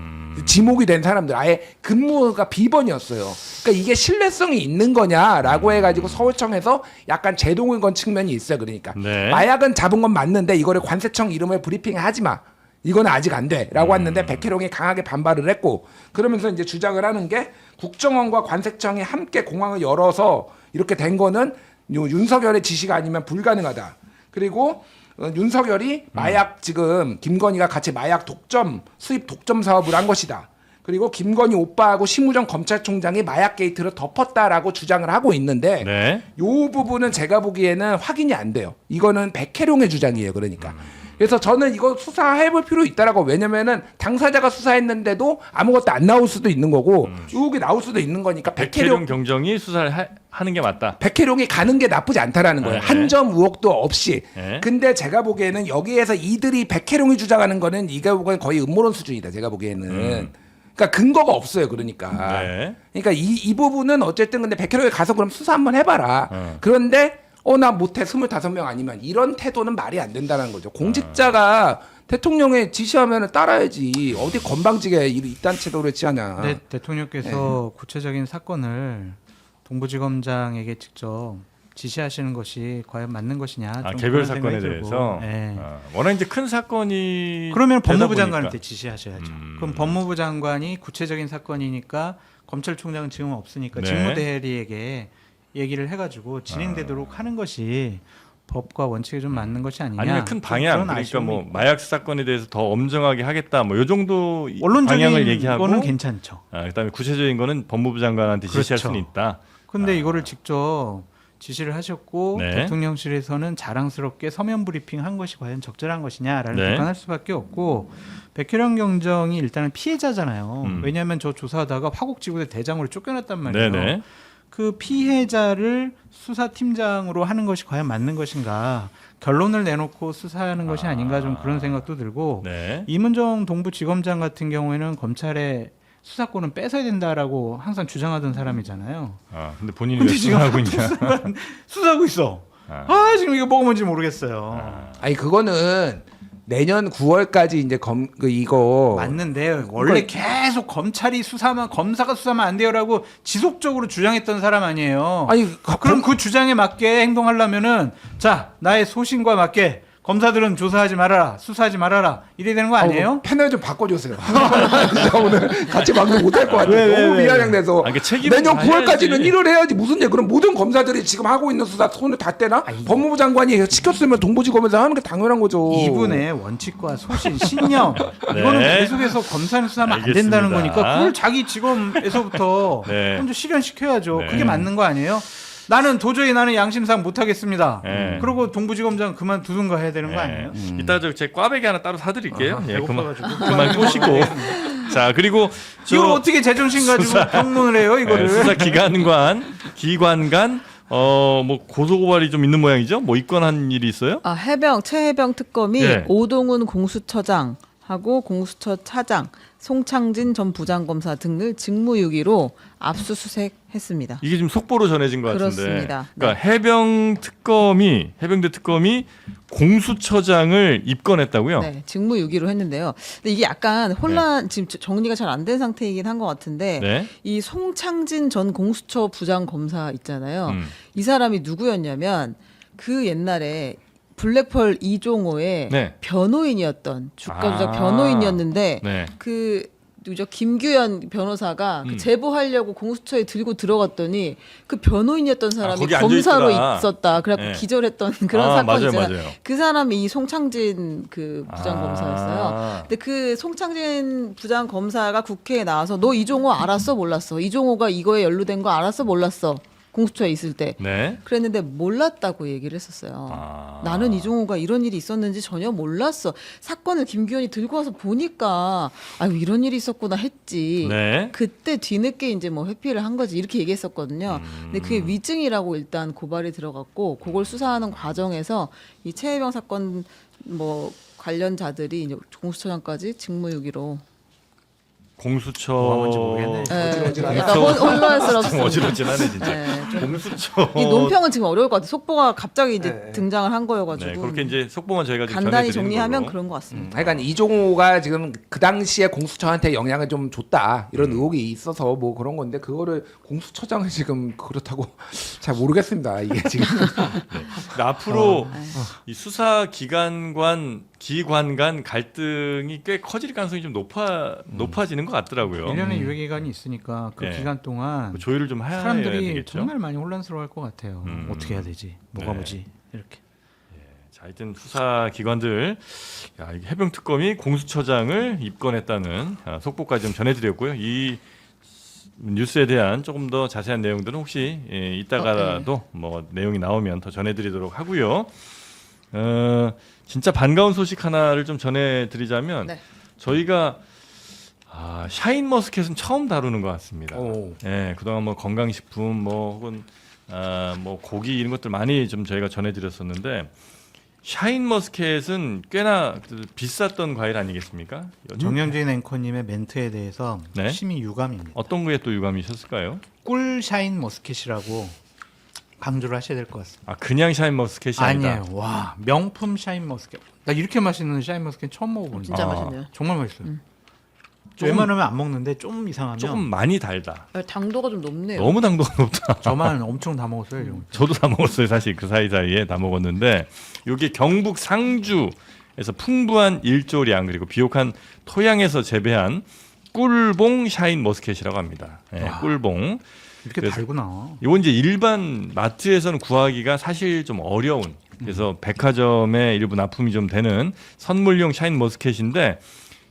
지목이 된 사람들 아예 근무가 비번이었어요. 그러니까 이게 신뢰성이 있는 거냐라고 해가지고 서울청에서 약간 제동을 건 측면이 있어요. 그러니까 네. 마약은 잡은 건 맞는데 이거를 관세청 이름을 브리핑하지 마. 이거는 아직 안 돼라고 했는데 백혜룡이 강하게 반발을 했고 그러면서 이제 주장을 하는 게 국정원과 관세청이 함께 공항을 열어서 이렇게 된 거는 윤석열의 지시가 아니면 불가능하다. 그리고 윤석열이 마약 지금 김건희가 같이 마약 독점 수입 독점 사업을 한 것이다. 그리고 김건희 오빠하고 심우정 검찰총장이 마약 게이트를 덮었다라고 주장을 하고 있는데 네. 이 부분은 제가 보기에는 확인이 안 돼요. 이거는 백혜룡의 주장이에요. 그러니까. 그래서 저는 이거 수사해볼 필요 있다라고. 왜냐면은 당사자가 수사했는데도 아무것도 안 나올 수도 있는 거고 의혹이 나올 수도 있는 거니까 백혜룡 경정이 수사를 하는 게 맞다. 백혜룡이 가는 게 나쁘지 않다라는 거예요. 네. 한 점 의혹도 없이. 네. 근데 제가 보기에는 여기에서 이들이 백혜룡이 주장하는 거는 이게 거의 음모론 수준이다. 제가 보기에는. 그러니까 근거가 없어요. 그러니까. 네. 그러니까 이 부분은 어쨌든 근데 백혜룡이 가서 그럼 수사 한번 해봐라. 그런데 나 못해 25명 아니면 이런 태도는 말이 안 된다는 거죠. 공직자가 대통령의 지시하면 따라야지. 어디 건방지게 이딴 태도를 취하냐. 네, 대통령께서 구체적인 사건을 동부지검장에게 직접 지시하시는 것이 과연 맞는 것이냐. 좀 개별 그런 사건에 생각이 들고. 대해서 네. 워낙 이제 큰 사건이 그러면 되다 법무부 보니까. 장관한테 지시하셔야죠. 그럼 법무부 장관이 구체적인 사건이니까 검찰총장은 지금 없으니까 네. 직무대리에게 얘기를 해가지고 진행되도록 하는 것이 법과 원칙에 좀 맞는 것이 아니냐. 아니면 큰 방향 그런 그러니까 아쉬움이 뭐 있고. 마약 사건에 대해서 더 엄정하게 하겠다 뭐 요 정도 언론적인 방향을 얘기하고 거는 괜찮죠. 그다음에 구체적인 거는 법무부 장관한테 지시할 그렇죠. 수는 있다. 근데 이거를 직접 지시를 하셨고 네. 대통령실에서는 자랑스럽게 서면 브리핑 한 것이 과연 적절한 것이냐라는 네. 비판할 수밖에 없고 백혜령 경정이 일단은 피해자잖아요. 왜냐하면 저 조사하다가 화곡지구대 대장으로 쫓겨났단 말이에요. 네네. 그 피해자를 수사팀장으로 하는 것이 과연 맞는 것인가 결론을 내놓고 수사하는 것이 아닌가 좀 그런 생각도 들고 네. 이문정 동부지검장 같은 경우에는 검찰의 수사권은 뺏어야 된다라고 항상 주장하던 사람이잖아요. 근데 본인이 근데 왜 지금 수사하고 있냐? 수사하고 있어. 지금 이거 뭐가 뭔지 모르겠어요. 아니 그거는 내년 9월까지 이제 이거 맞는데 원래 계속 검찰이 수사만 검사가 수사만 안 돼요라고 지속적으로 주장했던 사람 아니에요. 아니 그럼 그 주장에 맞게 행동하려면은 자 나의 소신과 맞게 검사들은 조사하지 말아라, 수사하지 말아라 이래야 되는 거 아니에요? 패널 좀 바꿔주세요. 진짜 오늘 같이 방송 못할 것 같아요. 너무 미안해서 그 책임을 내년 다 9월까지는 해야지. 일을 해야지 무슨 일? 그럼 모든 검사들이 지금 하고 있는 수사 손을 다 떼나? 법무부 장관이 시켰으면 동부지검에서 하는 게 당연한 거죠. 이분의 원칙과 소신, 신념 네. 이거는 계속해서 검사는 수사하면 안 된다는 알겠습니다. 거니까 그걸 자기 직업에서부터 네. 먼저 실현시켜야죠. 네. 그게 맞는 거 아니에요? 나는 양심상 못하겠습니다. 네. 그리고 동부지검장 그만두든가 해야 되는 거 아니에요? 이따 제 꽈배기 하나 따로 사드릴게요. 예, 배고파가지고. 그만 꼬시고. 자 그리고 이걸 어떻게 제정신 가지고 평론을 해요 이거를? 수사 기관 간 뭐 고소고발이 좀 있는 모양이죠? 뭐 입건한 일이 있어요? 최해병 특검이 네. 오동훈 공수처장하고 공수처 차장, 송창진 전 부장검사 등을 직무유기로 압수수색했습니다. 이게 지금 속보로 전해진 것 같은데. 그렇습니다. 그러니까 해병대 특검이 공수처장을 입건했다고요? 네, 직무유기로 했는데요. 근데 이게 약간 지금 정리가 잘 안 된 상태이긴 한 것 같은데 네. 이 송창진 전 공수처 부장검사 있잖아요. 이 사람이 누구였냐면 그 옛날에 블랙펄 이종호의 네. 변호인이었던 주가 변호인이었는데 네. 누구죠? 김규현 변호사가 그 제보하려고 공수처에 들고 들어갔더니 그 변호인이었던 사람이 거기 검사로 앉아있더라. 있었다. 그래갖고 네. 기절했던 그런 사건이 맞아요, 있잖아요. 맞아요. 그 사람이 이 송창진 그 부장검사였어요. 근데 그 송창진 부장검사가 국회에 나와서 너 이종호 알았어 몰랐어? 이종호가 이거에 연루된 거 알았어 몰랐어? 공수처에 있을 때 네. 그랬는데 몰랐다고 얘기를 했었어요. 나는 이종호가 이런 일이 있었는지 전혀 몰랐어. 사건을 김규현이 들고 와서 보니까 아유 이런 일이 있었구나 했지. 네. 그때 뒤늦게 이제 뭐 회피를 한 거지 이렇게 얘기했었거든요. 근데 그게 위증이라고 일단 고발이 들어갔고 그걸 수사하는 과정에서 이 최혜병 사건 뭐 관련자들이 이제 공수처장까지 직무유기로. 공수처 뭐가 뭔지 모르겠네. 약간 혼란스럽습니다. 좀 어지러지하네 진짜. 네, 좀 공수처. 이 논평은 지금 어려울 것 같아요. 속보가 갑자기 이제 등장을 한 거여가지고 네, 그렇게 이제 속보만 저희가 지금 간단히 전해드리는 정리하면 걸로. 그런 것 같습니다. 하여간 이종호가 지금 그 당시에 공수처한테 영향을 좀 줬다 이런 의혹이 있어서 뭐 그런 건데 그거를 공수처장을 지금 그렇다고 잘 모르겠습니다. 이게 지금 근데 앞으로 이 수사 기관관 기관 간 갈등이 꽤 커질 가능성이 좀 높아지는 것 같더라고요. 1년의 유예 기간이 있으니까 그 네. 기간 동안 그 조율을 좀 해야 사람들이 되겠죠. 정말 많이 혼란스러워할 것 같아요. 음. 어떻게 해야 되지? 뭐가 네. 뭐지? 이렇게. 자, 하여튼 수사 기관들 해병 특검이 공수처장을 입건했다는 속보까지 좀 전해드렸고요. 이 뉴스에 대한 조금 더 자세한 내용들은 혹시 이따가라도 뭐 내용이 나오면 더 전해드리도록 하고요. 진짜 반가운 소식 하나를 좀 전해드리자면 네. 저희가 샤인 머스켓은 처음 다루는 것 같습니다. 오. 예, 그동안 뭐 건강식품 뭐 혹은 뭐 고기 이런 것들 많이 좀 저희가 전해드렸었는데 샤인 머스켓은 꽤나 비쌌던 과일 아니겠습니까? 정영진 앵커님의 멘트에 대해서 네. 심히 유감입니다. 어떤 거에 또 유감이셨을까요? 꿀 샤인 머스켓이라고 강조를 하셔야 될 것 같습니다. 그냥 샤인 머스켓이 아니다. 아니에요. 와, 명품 샤인 머스켓. 나 이렇게 맛있는 샤인 머스켓 처음 먹어보는데. 진짜 아. 맛있네요. 정말 맛있어요. 조금- 웬만하면 안 먹는데 좀 이상하면 조금 많이 달다. 당도가 좀 높네요. 너무 당도가 높다. 저만 엄청 다 먹었어요. 이런 거. 저도 다 먹었어요. 사실 그 사이사이에 다 먹었는데 이게 경북 상주에서 풍부한 일조량 그리고 비옥한 토양에서 재배한 꿀봉 샤인 머스켓이라고 합니다. 예, 꿀봉. 이렇게 그래서- 달구나. 이건 이제 일반 마트에서는 구하기가 사실 좀 어려운 그래서 백화점의 일부 납품이 좀 되는 선물용 샤인 머스켓인데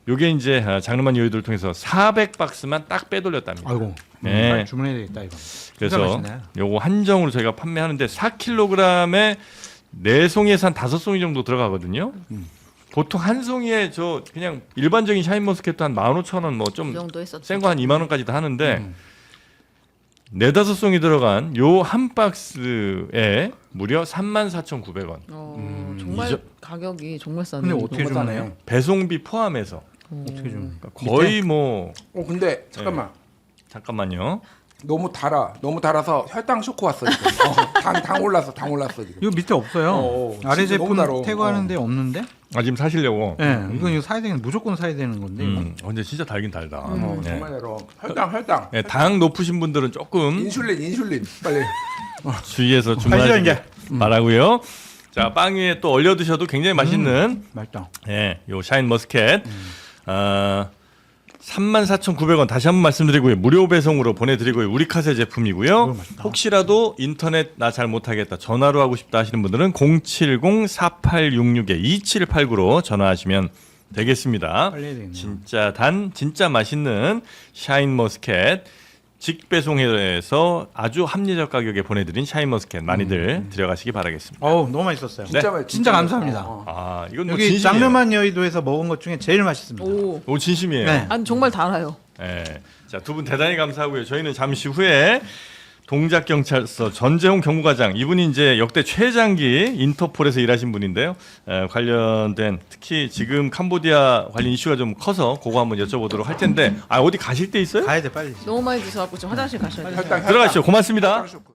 요게 이제 장르만 여의도를 통해서 400박스만 딱 빼돌렸답니다. 아이고. 네. 빨리 주문해야 되겠다 이거. 진짜 그래서 맛있네. 요거 한정으로 저희가 판매하는데 4kg에 4송이에서 한 5송이 정도 들어가거든요. 보통 한 송이에 저 그냥 일반적인 샤인 머스켓도 한 15,000원 뭐 그 좀 정도 했었죠. 센 거 한 2만 원까지도 하는데 4-5송이 들어간 요 한 박스에 무려 34,900원. 정말 이저- 가격이 정말 싸네. 근데 어떻게 너무 싸네요. 주문해요? 배송비 포함해서 어떻게 주문? 그러니까 거의 뭐 근데 잠깐만. 잠깐만요. 너무 달아. 너무 달아서 혈당 쇼크 왔어 지금. 당 올랐어. 지금. 이거 밑에 없어요. 아래 진짜 너무 제품 달아. 태그하는데 없는데? 지금 사시려고. 네, 이거 사야 되는 무조건 사야 되는 건데. 이거. 근데 진짜 달긴 달다. 네. 정말 달아. 혈당. 네, 당 높으신 분들은 조금 인슐린 빨리. 주의해서 주문하시길 이제. 바라고요. 자, 빵 위에 또 얼려 드셔도 굉장히 맛있는 맛있다. 예, 요 샤인 머스켓. 34,900원 다시 한번 말씀드리고요. 무료 배송으로 보내드리고요. 우리카세 제품이고요. 혹시라도 인터넷 나 잘 못하겠다 전화로 하고 싶다 하시는 분들은 070-4866-2789로 전화하시면 되겠습니다. 빨리 해야 되겠네요. 진짜 맛있는 샤인 머스켓 직배송해서 아주 합리적 가격에 보내드린 샤인 머스켓 많이들 들여가시기 바라겠습니다. 너무 맛있었어요. 진짜 감사합니다. 이건 뭐 여기 진심이에요. 장르만 여의도에서 먹은 것 중에 제일 맛있습니다. 오, 진심이에요. 네. 아니 정말 달아요. 예. 자, 두 분 대단히 감사하고요. 저희는 잠시 후에 동작경찰서 전재홍 경무과장 이분이 이제 역대 최장기 인터폴에서 일하신 분인데요. 관련된 특히 지금 캄보디아 관련 이슈가 좀 커서 그거 한번 여쭤보도록 할 텐데 어디 가실 데 있어요? 가야 돼 빨리. 너무 많이 드셔갖고 지금 화장실 가셔야 돼요. 혈당. 들어가시죠. 고맙습니다. 혈당 쇼크.